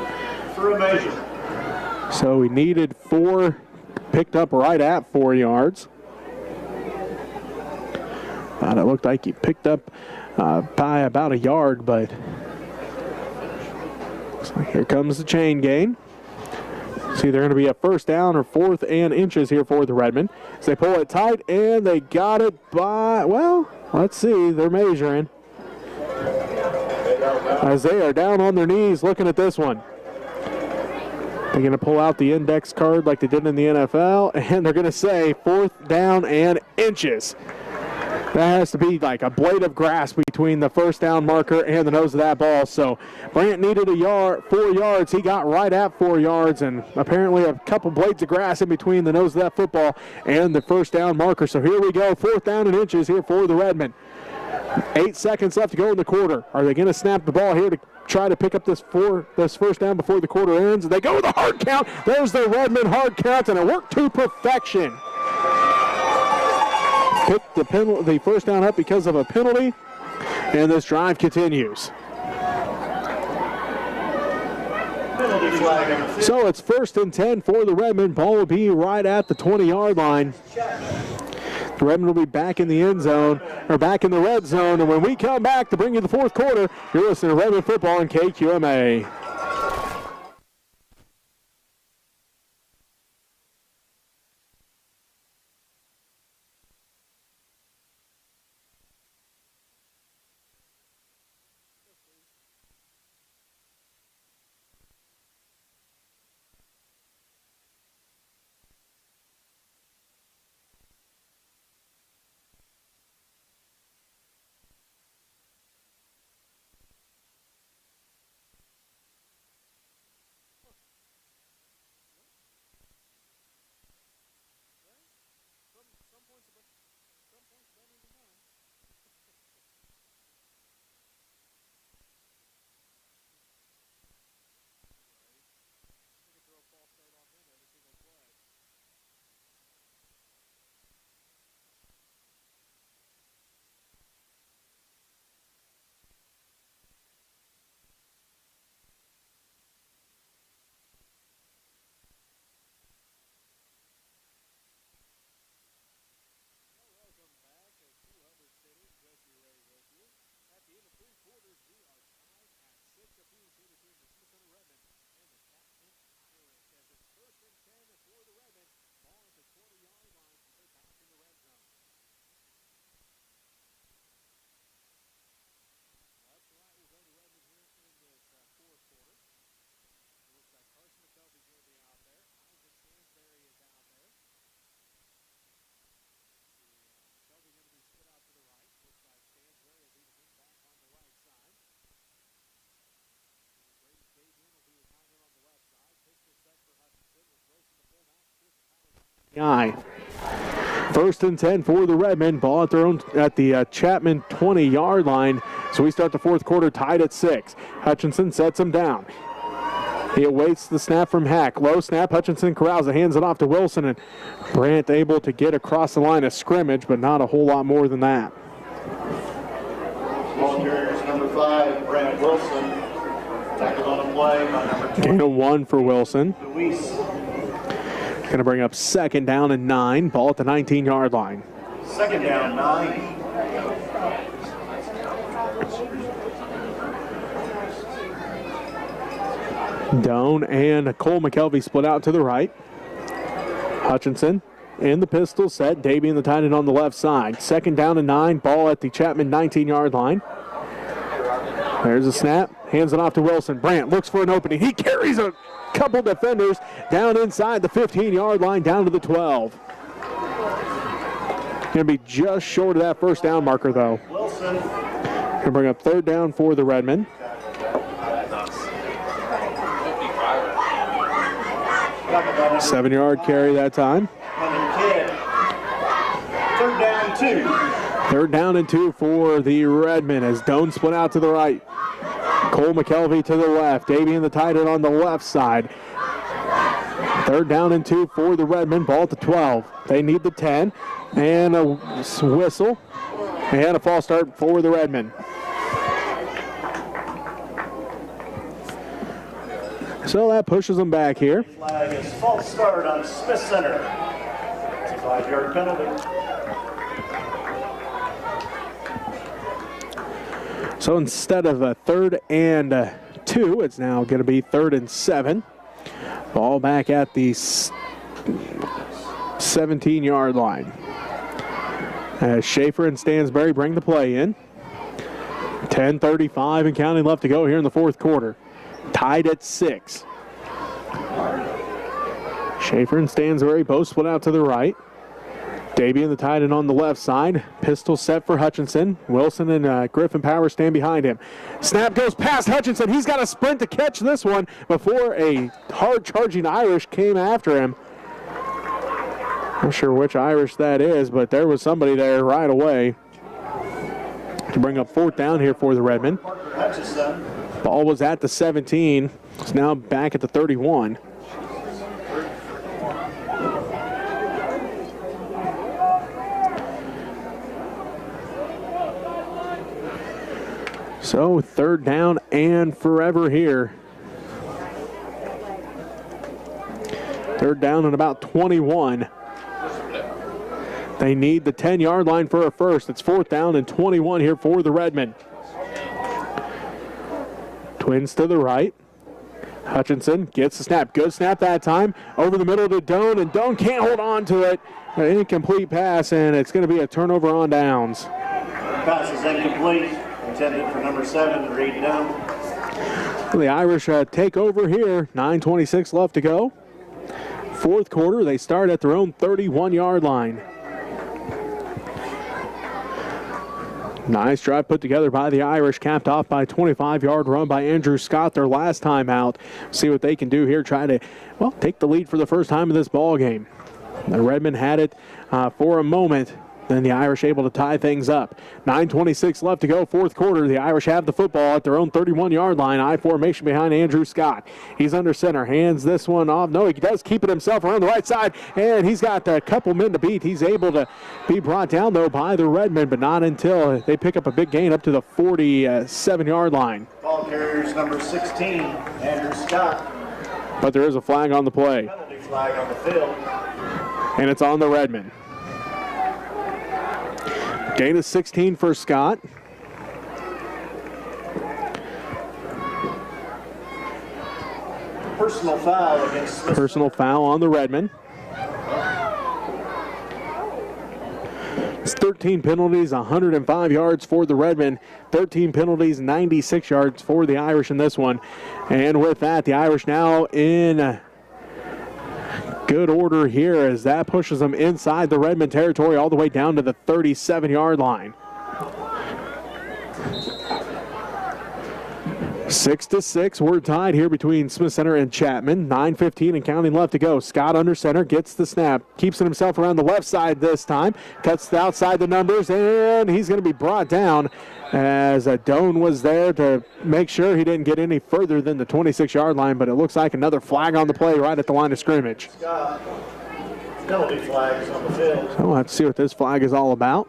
C: for a measure.
A: So we needed 4, picked up right at 4 yards. It looked like he picked up by about a yard, but looks like here comes the chain gain. See, they're going to be a 1st down or 4th and inches here for the Redmen. So they pull it tight, and they got it by, well, let's see, they're measuring. As they are down on their knees looking at this one. They're going to pull out the index card like they did in the NFL, and they're going to say 4th down and inches. That has to be like a blade of grass between the 1st down marker and the nose of that ball. So Brandt needed 4 yards. He got right at 4 yards, and apparently a couple blades of grass in between the nose of that football and the 1st down marker. So here we go, 4th down and inches here for the Redmen. 8 seconds left to go in the quarter. Are they going to snap the ball here to try to pick up this 1st down before the quarter ends? They go with the hard count. There's the Redmen hard count, and it worked to perfection. Picked the 1st down up because of a penalty, and this drive continues. So it's 1st and 10 for the Redmen. Ball will be right at the 20-yard line. The Redmen will be back in the end zone, or back in the red zone, and when we come back to bring you the 4th quarter, you're listening to Redmen Football on KQMA. Aye. 1st and 10 for the Redmen. Ball at the Chapman 20-yard line. So we start the 4th quarter tied at 6. Hutchinson sets him down. He awaits the snap from Hack. Low snap, Hutchinson corrals it, hands it off to Wilson, and Brandt able to get across the line of scrimmage, but not a whole lot more than that.
C: Ball carriers number 5, Brandt Wilson. Tackled on the play by number 20.
A: Gain of 1 for Wilson.
C: Luis.
A: Going to bring up 2nd down and 9. Ball at the 19-yard line.
C: 2nd down, 9.
A: Doan and Cole McKelvey split out to the right. Hutchinson in the pistol set. Davey in the tight end on the left side. 2nd down and 9. Ball at the Chapman 19-yard line. There's a snap. Hands it off to Wilson. Brandt looks for an opening. He carries a couple defenders down inside the 15-yard line, down to the 12. Going to be just short of that first down marker, though.
C: Wilson.
A: Going to bring up 3rd down for the Redmen. 7-yard carry that time.
C: 3rd down, 2.
A: 3rd down and 2 for the Redmen as Doan split out to the right. Cole McKelvey to the left. Davey in the tight end on the left side. 3rd down and 2 for the Redmen. Ball at the 12. They need the 10. And a whistle. And a false start for the Redmen. So that pushes them back here.
C: Flag is false start on Smith Center. It's a 5-yard penalty.
A: So instead of a 3rd and 2, it's now going to be 3rd and 7. Ball back at the 17-yard line. As Schaefer and Stansberry bring the play in. 10:35 and counting left to go here in the 4th quarter. Tied at 6. Schaefer and Stansberry both split out to the right. Davey in the tight end on the left side. Pistol set for Hutchinson. Wilson and Griffin Powers stand behind him. Snap goes past Hutchinson. He's got a sprint to catch this one before a hard-charging Irish came after him. Not sure which Irish that is, but there was somebody there right away to bring up 4th down here for the Redmen. Ball was at the 17. It's now back at the 31. So 3rd down and forever here. 3rd down and about 21. They need the 10-yard line for a first. It's 4th down and 21 here for the Redmen. Twins to the right. Hutchinson gets the snap. Good snap that time. Over the middle to Doan, and Doan can't hold on to it. An incomplete pass, and it's going to be a turnover on downs.
C: Pass is incomplete. Intended for number 7, Reed Doan.
A: The Irish take over here. 9:26 left to go. 4th quarter, they start at their own 31-yard line. Nice drive put together by the Irish, capped off by a 25-yard run by Andrew Scott their last time out. See what they can do here, try to, well, take the lead for the first time in this ball game. The Redmen had it for a moment. Then the Irish able to tie things up. 9:26 left to go, 4th quarter. The Irish have the football at their own 31-yard line. I formation behind Andrew Scott. He's under center, hands this one off. No, he does keep it himself around the right side, and he's got a couple men to beat. He's able to be brought down, though, by the Redmen, but not until they pick up a big gain up to the 47-yard line.
C: Ball carriers number 16, Andrew Scott.
A: But there is a flag on the play.
C: Penalty flag on the field.
A: And it's on the Redmen. Gain of 16 for Scott.
C: Personal foul against Smith.
A: Personal foul on the Redmen. It's 13 penalties, 105 yards for the Redmen. 13 penalties, 96 yards for the Irish in this one. And with that, the Irish now in good order here as that pushes them inside the Redmond territory all the way down to the 37-yard line. 6-6, we're tied here between Smith Center and Chapman. 9:15 and counting left to go. Scott under center, gets the snap, keeps it himself around the left side this time, cuts outside the numbers, and he's going to be brought down as Doan was there to make sure he didn't get any further than the 26-yard line, but it looks like another flag on the play right at the line of scrimmage.
C: Penalty flags on the field.
A: So we'll have to see what this flag is all about.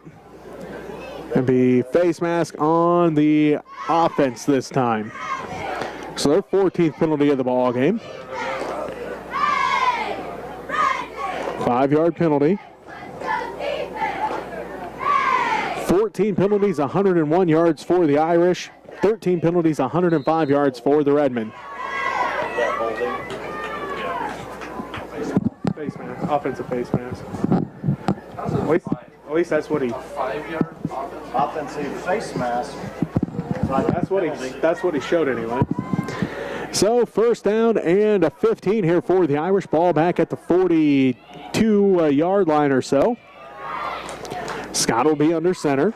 A: And be face mask on the offense this time. So their 14th penalty of the ball game. 5-yard penalty. 14 penalties, 101 yards for the Irish. 13 penalties, 105 yards for the Redmen. Face mask, offensive face mask. At least that's what he.
C: 5-yard offensive face mask.
A: That's what he showed anyway. So first down and a 15 here for the Irish. Ball back at the 42-yard line or so. Scott will be under center.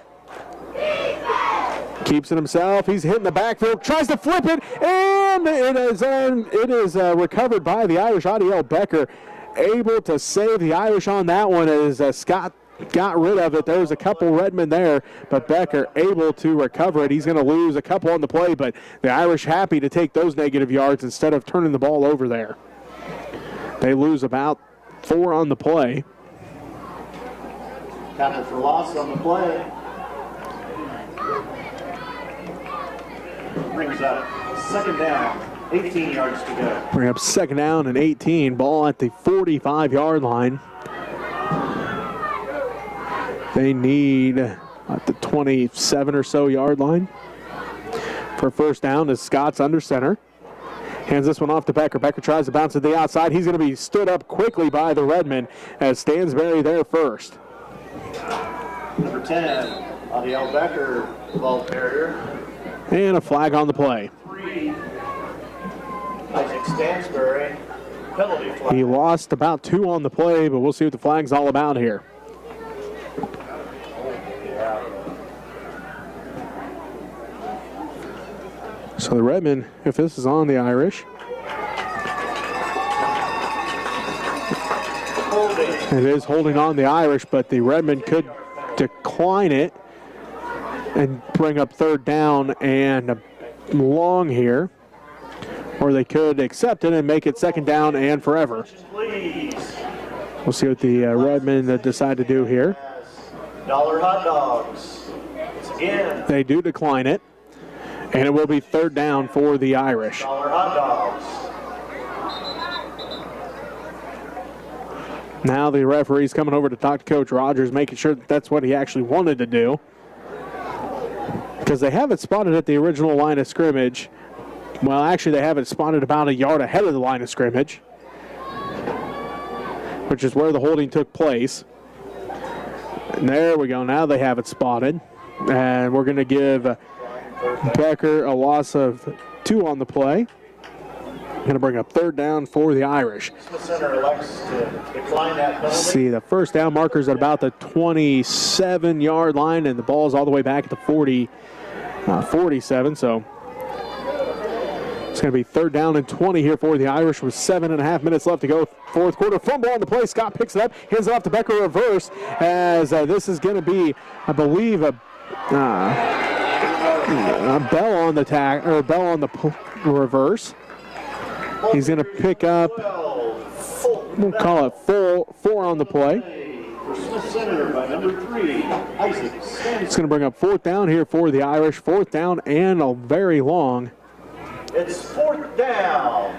A: Keeps it himself. He's hitting the backfield. Tries to flip it, and it is recovered by the Irish. Adiel Becker able to save the Irish on that one as Scott got rid of it. There was a couple Redmen there, but Becker able to recover it. He's going to lose a couple on the play, but the Irish happy to take those negative yards instead of turning the ball over there. They lose about 4 on the play.
C: Tackle for loss on the play. Brings up second down, 18 yards to go.
A: Bring up second down and 18. Ball at the 45-yard line. They need at the 27 or so yard line for first down as Scott's under center. Hands this one off to Becker. Becker tries to bounce to the outside. He's going to be stood up quickly by the Redmen as Stansberry there first.
C: Number 10, Adiel Becker, ball carrier.
A: And a flag on the play.
C: 3, Isaac Stansberry, penalty flag.
A: He lost about 2 on the play, but we'll see what the flag's all about here. So the Redmen, if this is on the Irish, it is holding on the Irish, but the Redmen could decline it and bring up third down and long here, or they could accept it and make it second down and forever. We'll see what the Redmen decide to do here.
C: Dollar hot dogs. Again.
A: They do decline it, and it will be third down for the Irish.
C: Dollar hot dogs.
A: Now the referee's coming over to talk to Coach Rogers, making sure that that's what he actually wanted to do. Because they have it spotted at the original line of scrimmage. Well, actually, they have it spotted about a yard ahead of the line of scrimmage, which is where the holding took place. And there we go. Now they have it spotted. And we're going to give Becker a loss of 2 on the play. Going to bring up third down for the Irish.
C: Center elects to decline that penalty.
A: See, the first down marker's at about the 27-yard line, and the ball's all the way back at the 47. So it's going to be third down and 20 here for the Irish with 7.5 minutes left to go. Fourth quarter, fumble on the play. Scott picks it up, hands it off to Becker reverse, as this is going to be, I believe, a bell on the reverse. He's going to pick up, we'll call it 4 on the play. It's going to bring up fourth down here for the Irish. Fourth down and a very long.
C: It's fourth down.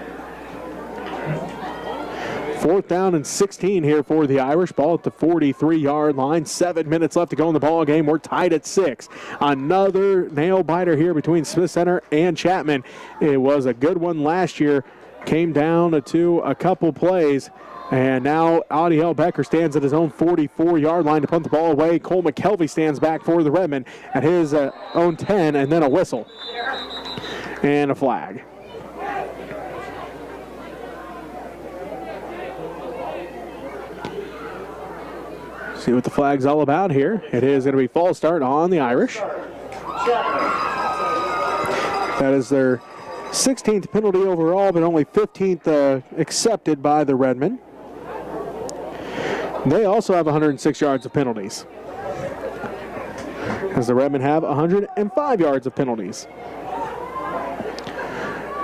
A: Fourth down and 16 here for the Irish. Ball at the 43-yard line. 7 minutes left to go in the ball game. We're tied at 6. Another nail biter here between Smith Center and Chapman. It was a good one last year. Came down to a couple plays. And now Adiel Becker stands at his own 44-yard line to punt the ball away. Cole McKelvey stands back for the Redmen at his own 10, and then a whistle. And a flag. See what the flag's all about here. It is going to be false start on the Irish. That is their 16th penalty overall, but only 15th accepted by the Redmen. They also have 106 yards of penalties. as the Redmen have 105 yards of penalties.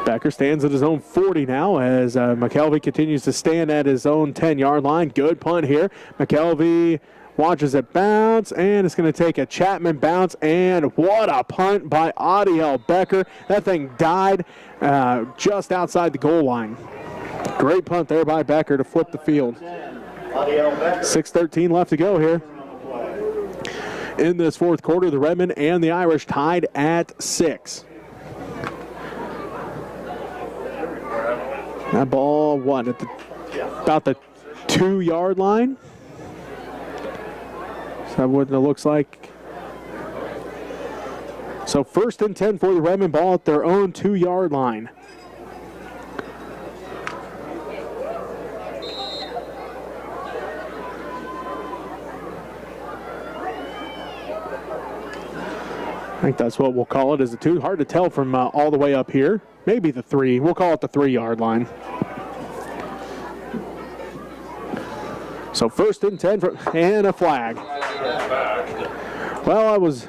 A: Becker stands at his own 40 now as McKelvey continues to stand at his own 10-yard line. Good punt here. McKelvey watches it bounce, and it's going to take a Chapman bounce, and what a punt by Adiel Becker. That thing died just outside the goal line. Great punt there by Becker to flip the field. 6:13 left to go here. In this fourth quarter, the Redmen and the Irish tied at 6. That ball, what, at about the 2-yard line? Is that what it looks like? So 1st and 10 for the Redmen, ball at their own 2-yard line. I think that's what we'll call it, is the 2. Hard to tell from all the way up here. Maybe the 3. We'll call it the 3-yard line. So 1st and 10 and a flag. Well, it was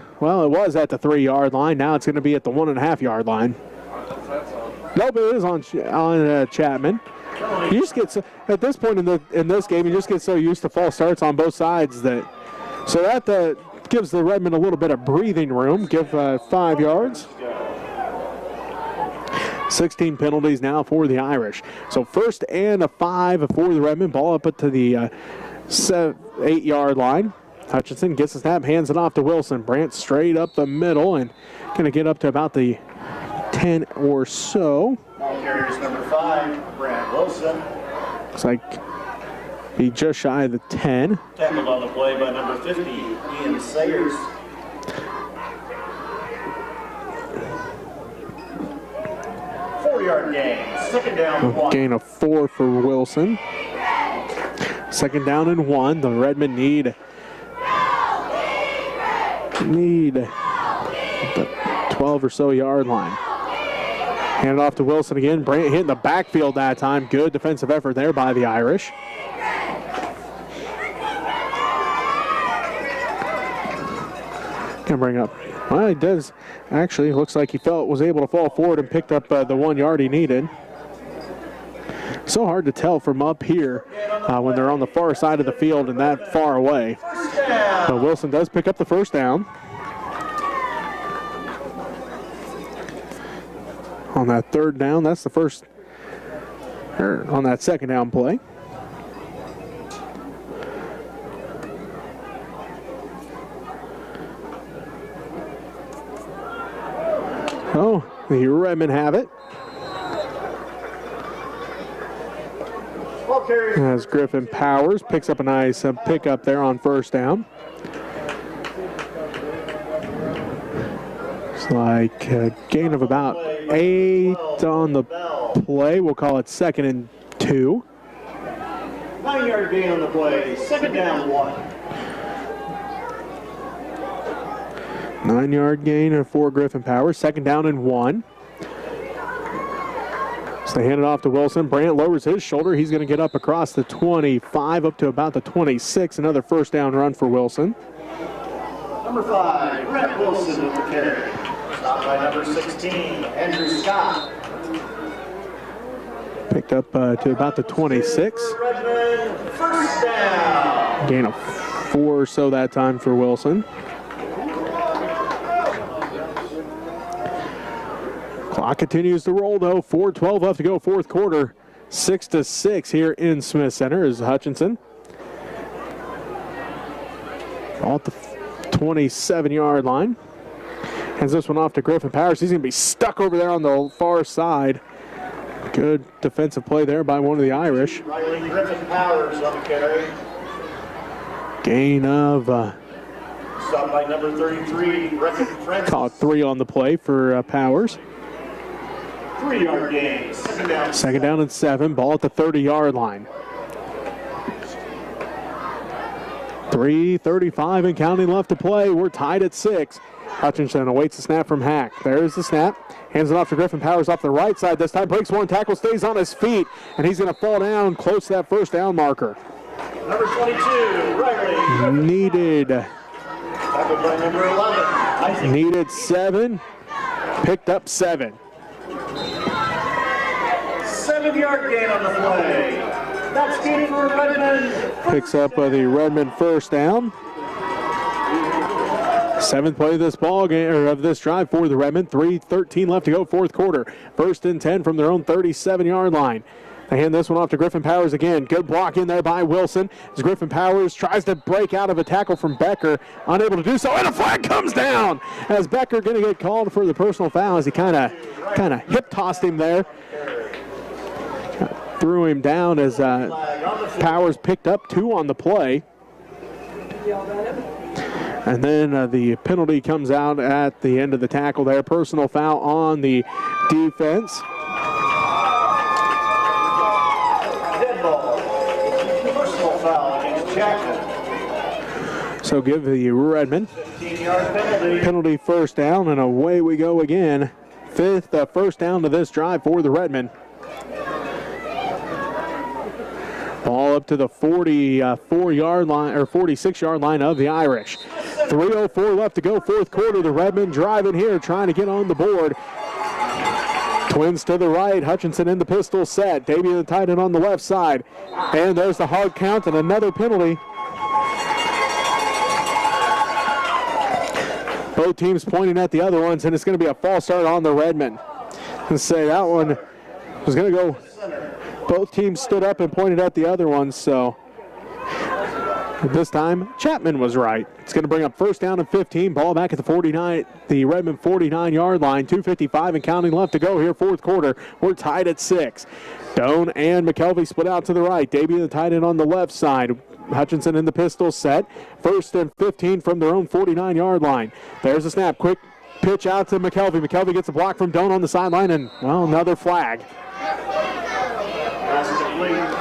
A: at the 3-yard line. Now it's going to be at the 1.5-yard line. Nope, it is on Chapman. You just get at this point in this game, you just get so used to false starts on both sides that gives the Redmen a little bit of breathing room. Give 5 yards. 16 penalties now for the Irish. So 1st and a 5 for the Redmen. Ball up to the 8-yard line. Hutchinson gets the snap, hands it off to Wilson. Brandt straight up the middle and going to get up to about the 10 or so.
C: Ball carriers number 5, Brandt Wilson.
A: Looks like be just shy of the 10.
C: Tackled on the play by number 50, Ian Sayers. Four-yard gain, 2nd down, 1.
A: Gain of 4 for Wilson. 2nd down and 1. The Redmen need the 12 or so yard line. Hand it off to Wilson again. Brandt hitting the backfield that time. Good defensive effort there by the Irish. Can bring up. Well, he does. Actually, looks like he was able to fall forward and picked up the 1 yard he needed. So hard to tell from up here when they're on the far side of the field and that far away. But Wilson does pick up the 1st down. On that 3rd down, that's the first, on that 2nd down play. Oh, the Redmen have it. As Griffin Powers picks up a nice pickup there on 1st down. It's like a gain of about 8 on the play. We'll call it 2nd and 2.
C: 9-yard gain on the play, 2nd down, 1.
A: 9-yard gain for Griffin Powers, 2nd down and 1. So they hand it off to Wilson. Brandt lowers his shoulder. He's going to get up across the 25 up to about the 26. Another 1st down run for Wilson.
C: Number 5, Brett Wilson with the carry. Stopped by number 16, Andrew Scott.
A: Picked up to about the 26.
C: Redmond, 1st down.
A: Gain of 4 or so that time for Wilson. Clock continues to roll, though. 4:12 left to go, 4th quarter. 6-6 here in Smith Center is Hutchinson. Ball at the 27-yard line. Hands this one off to Griffin Powers. He's going to be stuck over there on the far side. Good defensive play there by one of the Irish.
C: Riley Griffin Powers on the carry.
A: Gain of...
C: Stopped by number 33, Brecken Francis.
A: call it 3 on the play for Powers.
C: 3-yard gain, 2nd down.
A: 2nd down and 7. Ball at the 30-yard line. 3:35 and counting left to play. We're tied at 6. Hutchinson awaits the snap from Hack. There's the snap. Hands it off to Griffin Powers off the right side. This time breaks one tackle, stays on his feet, and he's going to fall down close to that 1st down marker.
C: Number 22, Riley.
A: Needed
C: Tackled by number 11, Isaac.
A: Needed 7, picked up 7.
C: 7-yard gain on the play. That's good for Redmond.
A: Picks up the Redmond first down. 7th play of this ball game, or of this drive for the Redmond. 3:13 left to go, fourth quarter. 1st and 10 from their own 37-yard line. They hand this one off to Griffin Powers again. Good block in there by Wilson as Griffin Powers tries to break out of a tackle from Becker. Unable to do so, and a flag comes down as Becker going to get called for the personal foul as he kind of hip tossed him there. Threw him down as Powers picked up 2 on the play. And then the penalty comes out at the end of the tackle there. Personal foul on the defense.
C: Dead ball. Personal foul against Chapman.
A: So give the Redmond
C: 15-yard penalty.
A: penalty first down, and away we go again. 5th first down to this drive for the Redmond. Ball up to the 44-yard line, or 46-yard line of the Irish. 3:04 left to go, fourth quarter. The Redmond driving here, trying to get on the board. Twins to the right, Hutchinson in the pistol set. Davey the tight end on the left side. And there's the hard count and another penalty. Both teams pointing at the other ones, and it's going to be a false start on the Redmond. Let's say that one was going to go. Both teams stood up and pointed at the other ones, so this time Chapman was right. It's going to bring up first down and 15. Ball back at the the Redmond 49-yard line. 2:55 and counting left to go here, fourth quarter. We're tied at 6. Doan and McKelvey split out to the right. Davey the tight end on the left side. Hutchinson in the pistol set. 1st and 15 from their own 49-yard line. There's a snap. Quick pitch out to McKelvey. McKelvey gets a block from Doan on the sideline, and, well, another flag.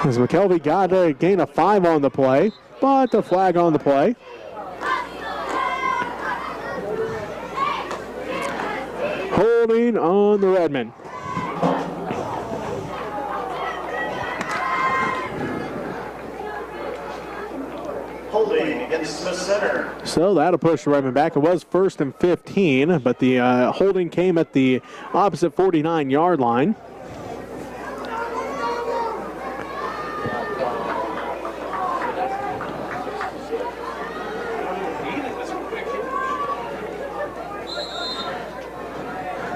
A: As McKelvey got a gain of 5 on the play, but a flag on the play. Holding on the Redmond.
C: Holding against Smith Center.
A: So that'll push the Redmond back. It was 1st and 15, but the holding came at the opposite 49-yard line.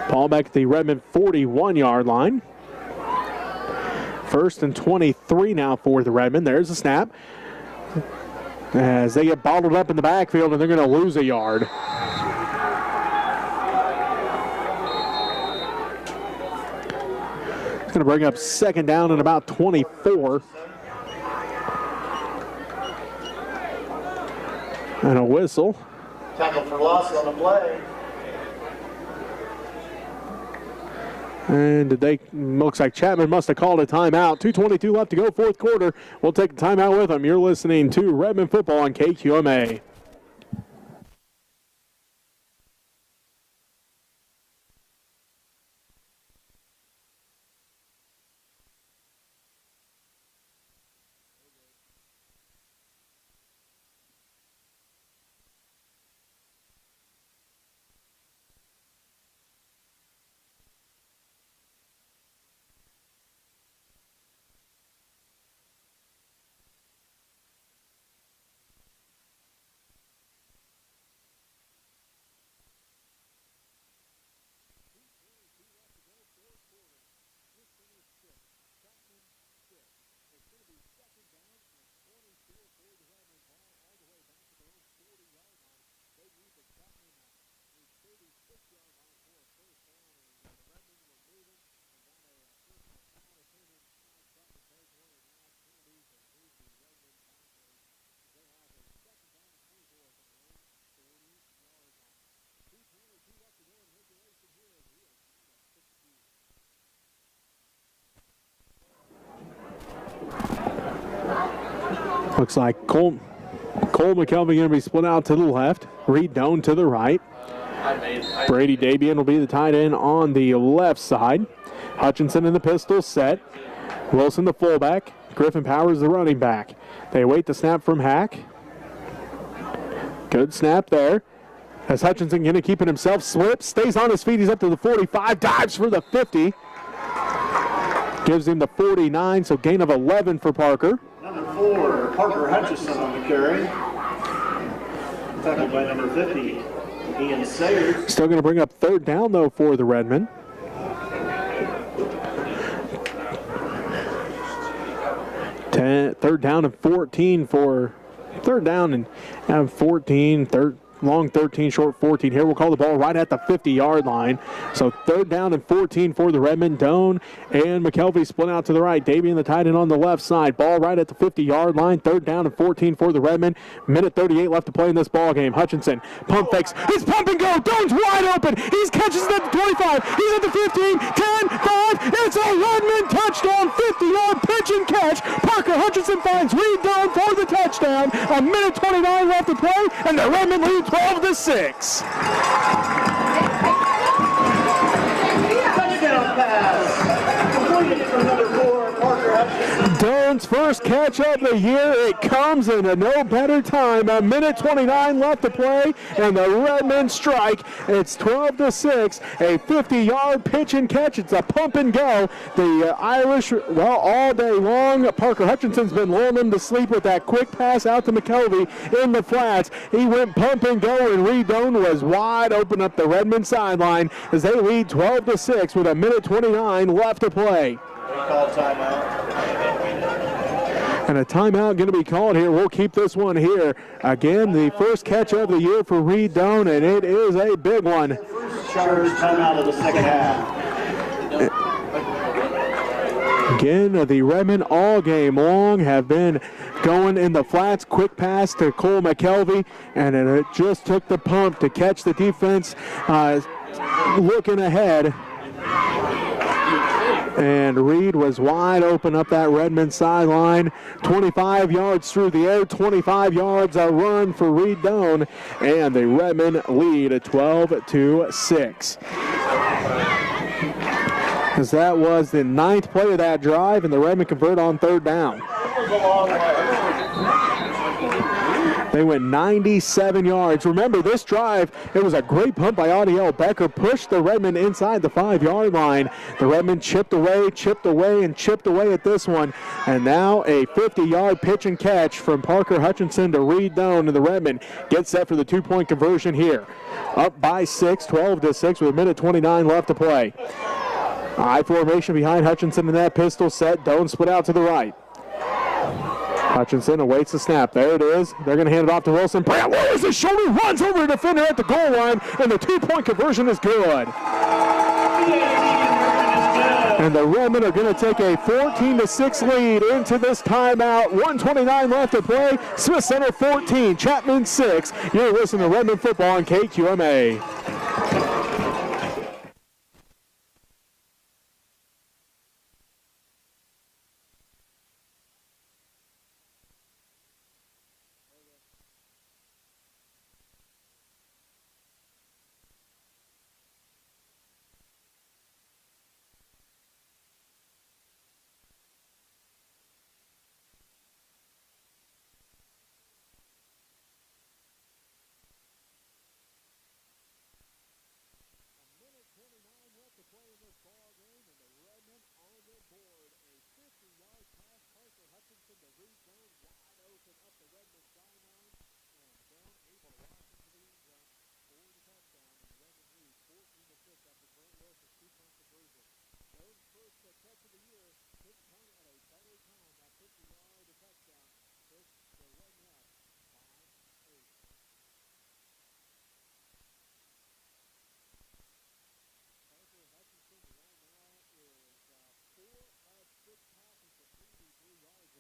A: Ball back at the Redmond 41-yard line. 1st and 23 now for the Redmond. There's a snap. As they get bottled up in the backfield, and they're going to lose a yard. It's going to bring up 2nd down and about 24. And a whistle.
C: Tackle for loss on the play.
A: And looks like Chapman must have called a timeout. 2:22 left to go, fourth quarter. We'll take the timeout with them. You're listening to Redmond Football on KQMA. Looks like Cole McKelvey going to be split out to the left. Reed Doan to the right. Brady Dabian will be the tight end on the left side. Hutchinson in the pistol set. Wilson the fullback. Griffin Powers the running back. They await the snap from Hack. Good snap there. As Hutchinson going to keep it himself, slips, stays on his feet. He's up to the 45, dives for the 50. Gives him the 49, so gain of 11 for Parker.
C: Number 4, Parker Hutchinson on the carry. Tackled by number 50, Ian Sayers.
A: Still going to bring up third down, though, for the Redmen. Third down and 14 for third down and 14. Long 13, short 14 here. We'll call the ball right at the 50-yard line. So third down and 14 for the Redmond. Doan and McKelvey split out to the right. Davian the tight end on the left side. Ball right at the 50-yard line. Third down and 14 for the Redmond. Minute 38 left to play in this ball game. Hutchinson, pump fakes. It's pump and go. Doan's wide open. He catches it at the 25. He's at the 15, 10, 5. It's a Redmond touchdown. 50-yard pitch and catch. Parker Hutchinson finds Reed Doan for the touchdown. A minute 29 left to play, and the Redmond lead 12-6.
C: Touchdown pass. Completed from number 4, Parker Hutchinson.
A: Doan's first catch of the year. It comes in a no better time. A minute 29 left to play, and the Redmen strike. It's 12-6. A 50-yard pitch and catch. It's a pump and go. The Irish, well, all day long. Parker Hutchinson's been lulling them to sleep with that quick pass out to McKelvey in the flats. He went pump and go, and Reed Doan was wide open up the Redmond sideline as they lead 12-6 with a minute 29 left to play.
C: Call timeout.
A: And a timeout going to be called here. We'll keep this one here. Again, the first catch of the year for Reed Doan, and it is a big one.
C: Chargers timeout of the second half.
A: Again, the Redmen all game long have been going in the flats. Quick pass to Cole McKelvey, and it just took the pump to catch the defense looking ahead. And Reed was wide open up that Redmond sideline. 25 yards through the air, 25 yards a run for Reed Doan, and the Redmen lead at 12-6. As that was the 9th play of that drive, and the Redmen convert on third down. They went 97 yards. Remember, this drive, it was a great punt by Audiel Becker. Pushed the Redmen inside the 5-yard line. The Redmen chipped away at this one. And now a 50-yard pitch and catch from Parker Hutchinson to Reed Doan, and the Redmen get set for the 2-point conversion here. Up by 6, 12-6 with a minute 29 left to play. I formation behind Hutchinson in that pistol set. Doan split out to the right. Hutchinson awaits the snap. There it is. They're going to hand it off to Wilson. Brant lowers his shoulder, runs over a defender at the goal line, and the 2-point conversion is good. And the Redmen are going to take a 14-6 lead into this timeout. 1:29 left to play. Smith Center 14, Chapman 6. You're listening to Redmond football on KQMA.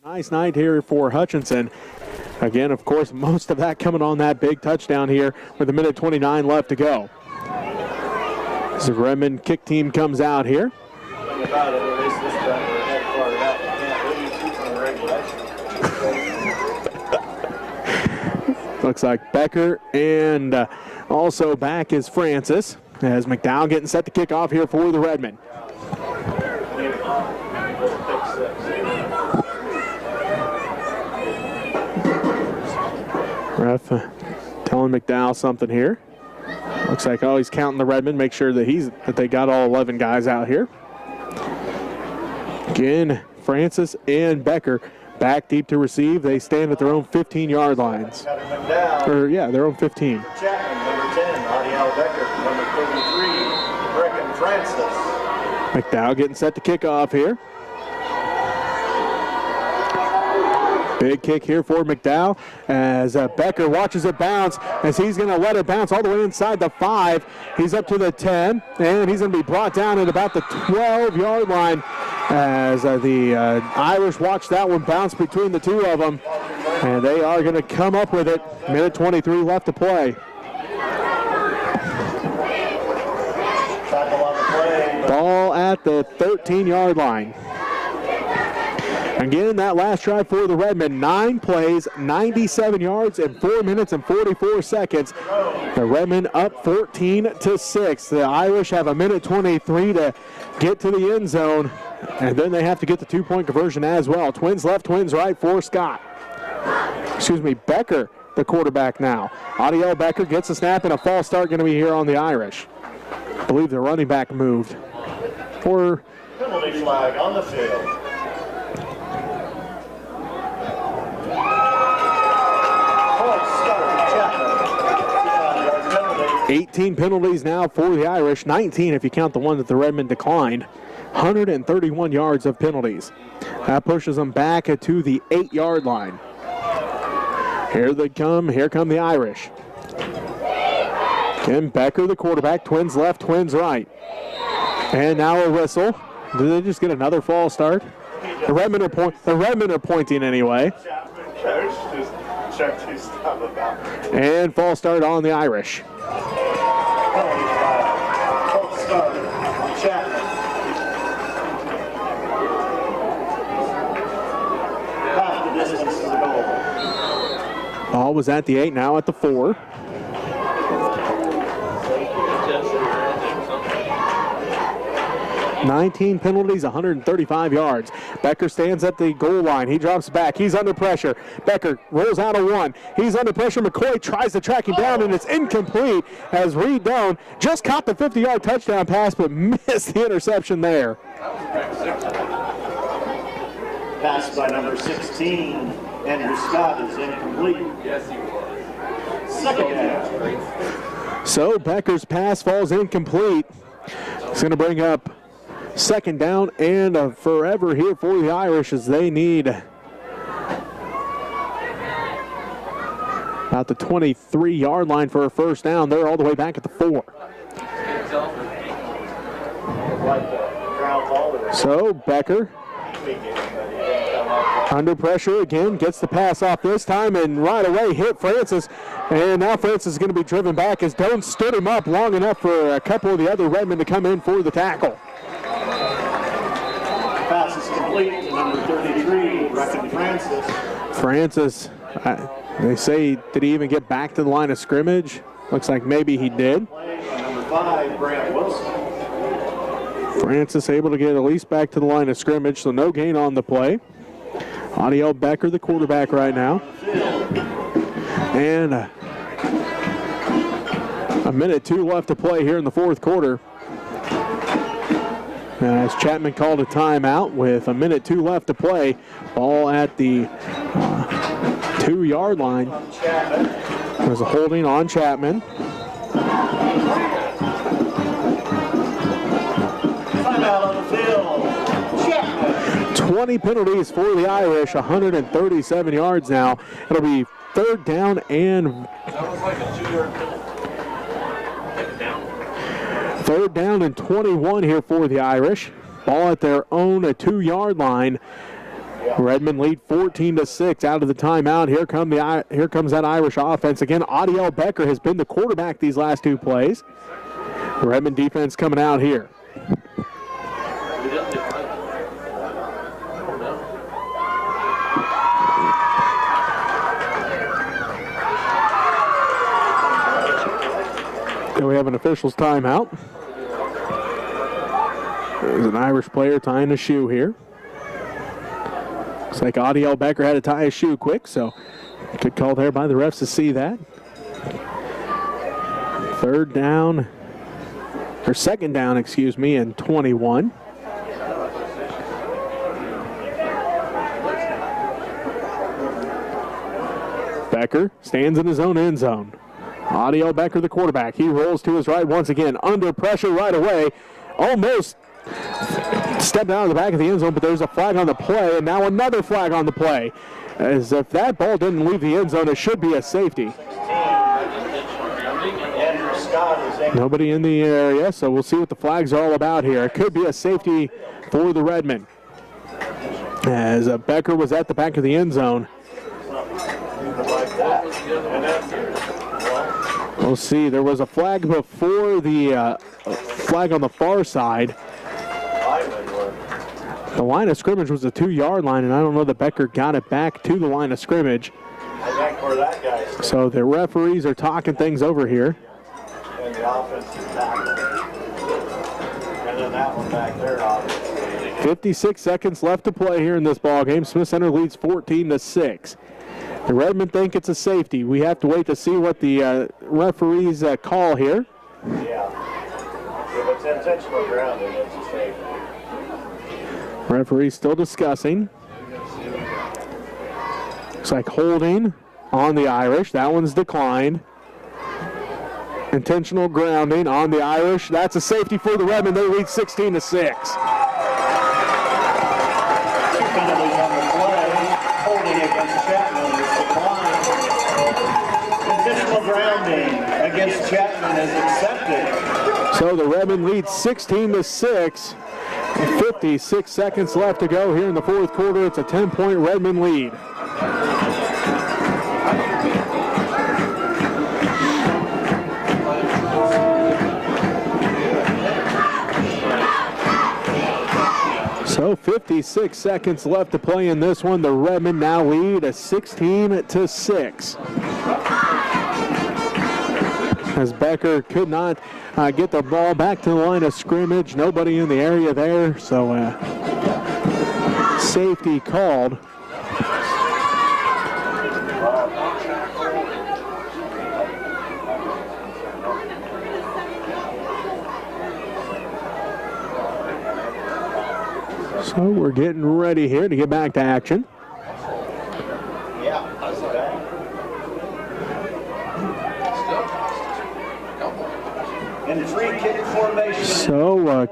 A: Nice night here for Hutchinson. Again, of course, most of that coming on that big touchdown here with a minute 29 left to go. As the Redmond kick team comes out here. Looks like Becker, and also back is Francis, as McDowell getting set to kick off here for the Redmen. Ref telling Telling McDowell something here. Looks like, oh, he's counting the Redmond, make sure that they got all 11 guys out here. Again, Francis and Becker back deep to receive. They stand at their own 15-yard lines. Their own 15.
C: Chapman, number 10, Adiel Becker, number 33, Brecken Francis.
A: McDowell getting set to kick off here. Big kick here for McDowell as Becker watches it bounce as he's going to let it bounce all the way inside the 5. He's up to the 10, and he's going to be brought down at about the 12-yard line as the Irish watch that one bounce between the two of them, and they are going to come up with it. Minute 23 left to play. Ball at the 13-yard line. Again, that last drive for the Redmen, 9 plays, 97 yards in 4 minutes and 44 seconds. The Redmen up 14-6. The Irish have a minute 23 to get to the end zone, and then they have to get the 2-point conversion as well. Twins left, twins right for Scott. Becker, the quarterback now. Adiel Becker gets a snap, and a false start going to be here on the Irish. I believe the running back moved.
C: Penalty flag on the field.
A: 18 penalties now for the Irish, 19 if you count the one that the Redmen declined. 131 yards of penalties. That pushes them back to the 8-yard line. Here they come. Here come the Irish. Kim Becker, the quarterback. Twins left, twins right. And now a whistle. Did they just get another false start? The Redmen are pointing anyway. And false start on the Irish.
C: False start on Chapman. Half the distance to the goal.
A: Ball was at the 8, now at the 4. $19 penalties, 135 yards. Becker stands at the goal line. He drops back. He's under pressure. Becker rolls out of 1. He's under pressure. McCoy tries to track him down, and it's incomplete as Reed Doan just caught the 50-yard touchdown pass but missed the interception there.
C: Pass by number 16, Andrew Scott, is incomplete. Yes, he was. Second down.
A: So Becker's pass falls incomplete. It's going to bring up second down and forever here for the Irish as they need about the 23-yard line for a first down. They're all the way back at the 4. So Becker under pressure again, gets the pass off this time and right away hit Francis. And now Francis is going to be driven back as Doan stood him up long enough for a couple of the other Redmen to come in for the tackle.
C: Pass is complete to number 33, Brecken Francis.
A: They say, did he even get back to the line of scrimmage? Looks like maybe he did.
C: Number 5, Grant Wilson.
A: Francis able to get at least back to the line of scrimmage, so no gain on the play. Adiel Becker, the quarterback right now. And a minute 2 left to play here in the fourth quarter. As Chapman called a timeout with a minute 2 left to play. Ball at the 2-yard line. There's a holding on Chapman.
C: Timeout on the field. Chapman.
A: 20 penalties for the Irish, 137 yards now. It'll be third down and... Third down and 21 here for the Irish. Ball at their own 2-yard line. Redmond lead 14-6 out of the timeout. Here comes that Irish offense. Again, Adiel Becker has been the quarterback these last 2 plays. The Redmond defense coming out here. And we have an official's timeout. There's an Irish player tying a shoe here. Looks like Adiel Becker had to tie his shoe quick, so good call there by the refs to see that. Third down, or second down, excuse me, and 21. Becker stands in his own end zone. Adiel Becker, the quarterback. He rolls to his right once again, under pressure right away. Almost stepped out of the back of the end zone, but there's a flag on the play, and now another flag on the play. As if that ball didn't leave the end zone, it should be a safety. Nobody in the area, so we'll see what the flags are all about here. It could be a safety for the Redmen. As Becker was at the back of the end zone. We'll see. There was a flag before the flag on the far side. The line of scrimmage was a 2-yard line, and I don't know that Becker got it back to the line of scrimmage. So the referees are talking things over here.
C: And the offensive tackle. And then that one back there, obviously.
A: 56 seconds left to play here in this ball game. Smith Center leads 14-6. The Redmen think it's a safety. We have to wait to see what the referees call here.
C: Yeah. If it's intentional grounding, it's a safety.
A: Referee still discussing. Looks like holding on the Irish. That one's declined. Intentional grounding on the Irish. That's a safety for the Redmen. They lead 16-6.
C: Penalty on the play. Holding against Chapman is declined. Intentional grounding against Chapman is accepted.
A: So the Redmen lead 16-6. 56 seconds left to go here in the fourth quarter. It's a 10-point Redmen lead. So 56 seconds left to play in this one. The Redmen now lead a 16-6. As Becker could not get the ball back to the line of scrimmage. Nobody in the area there, so safety called. So we're getting ready here to get back to action.
C: Yeah, that's okay. In free kick formation.
A: So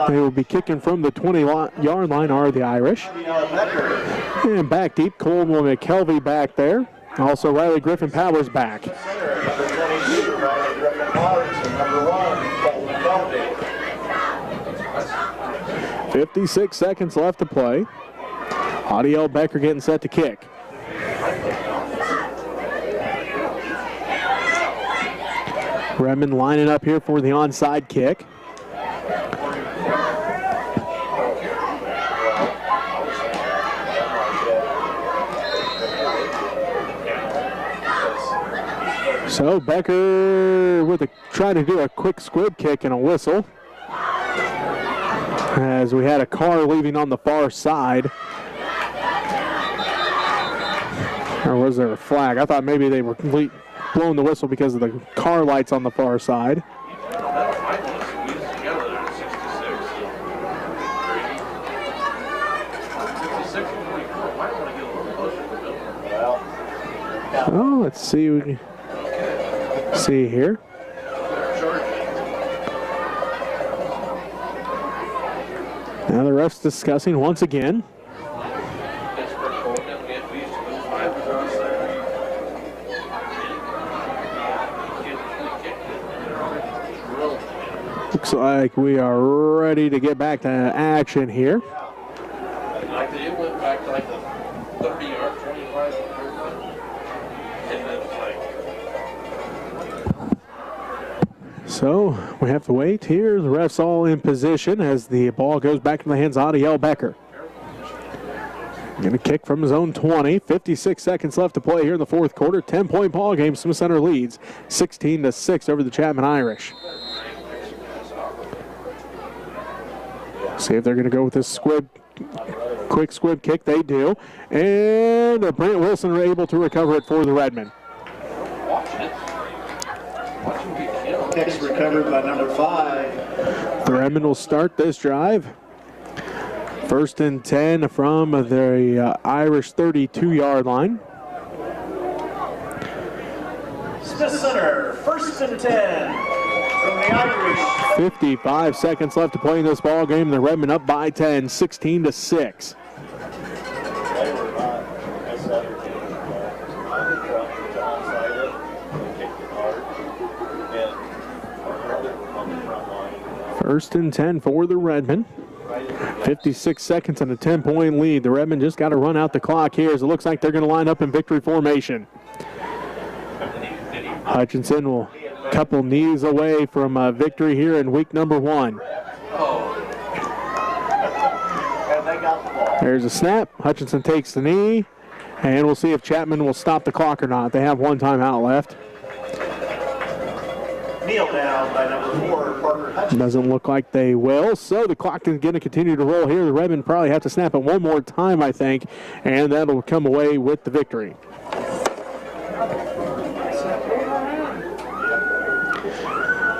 A: they will be kicking from the 20-yard line are the Irish. And back deep, Coleman McKelvey back there. Also Riley Griffin Powers back.
C: Number 22, Riley Griffin Powers, and number 1, Colton McKelvey.
A: 56 seconds left to play. Adiel Becker getting set to kick. Redmond lining up here for the onside kick. So Becker with trying to do a quick squib kick and a whistle. As we had a car leaving on the far side. Or was there a flag? I thought maybe they were blowing the whistle because of the car lights on the far side. Oh, let's see. We can see here. Now the ref's discussing once again. Looks like we are ready to get back to action here.
D: Like it went back to like the 30-yard, 25, and then it's like.
A: So we have to wait here. The ref's all in position as the ball goes back in the hands of Adiel Becker. Going to kick from his own 20. 56 seconds left to play here in the fourth quarter. 10-point ball game. Smith Center leads 16-6 over the Chapman Irish. See if they're going to go with this quick squib kick. They do. And Brant Wilson are able to recover it for the Redmen.
C: recovered by number 5.
A: The Redmond will start this drive. 1st and 10 from the Irish 32-yard line.
C: Smith Center, 1st and 10 from the Irish.
A: 55 seconds left to play in this ball game. The Redmond up by 10, 16-6. First and 10 for the Redmond. 56 seconds and a 10-point lead. The Redmond just got to run out the clock here as it looks like they're going to line up in victory formation. Hutchinson will couple knees away from victory here in week number 1. There's a snap. Hutchinson takes the knee, and we'll see if Chapman will stop the clock or not. They have one timeout left.
C: Kneel down by number 4, Parker Hutchinson.
A: Doesn't look like they will, so the clock is going to continue to roll here. The Redmond probably have to snap it one more time, I think, and that'll come away with the victory.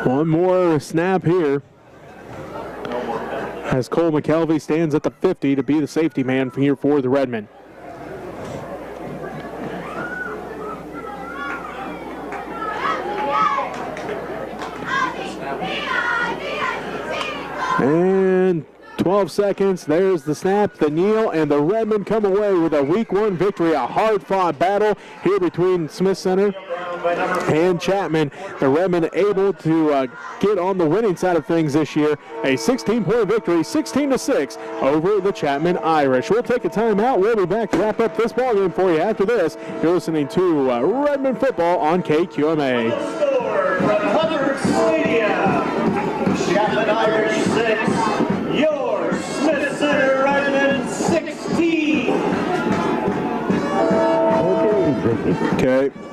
A: One more snap here as Cole McKelvey stands at the 50 to be the safety man here for the Redmond. And 12 seconds, there's the snap, the kneel, and the Redmond come away with a week 1 victory, a hard-fought battle here between Smith Center and Chapman. The Redmond able to get on the winning side of things this year. A 16-point victory, 16-6 over the Chapman Irish. We'll take a timeout. We'll be back to wrap up this ballgame for you after this. You're listening to Redmond football on KQMA.
C: Score from Hubbard Stadium. Chapman Irish 6, your Smith Center Redmond 16.
B: Okay, Vicky.
A: Okay.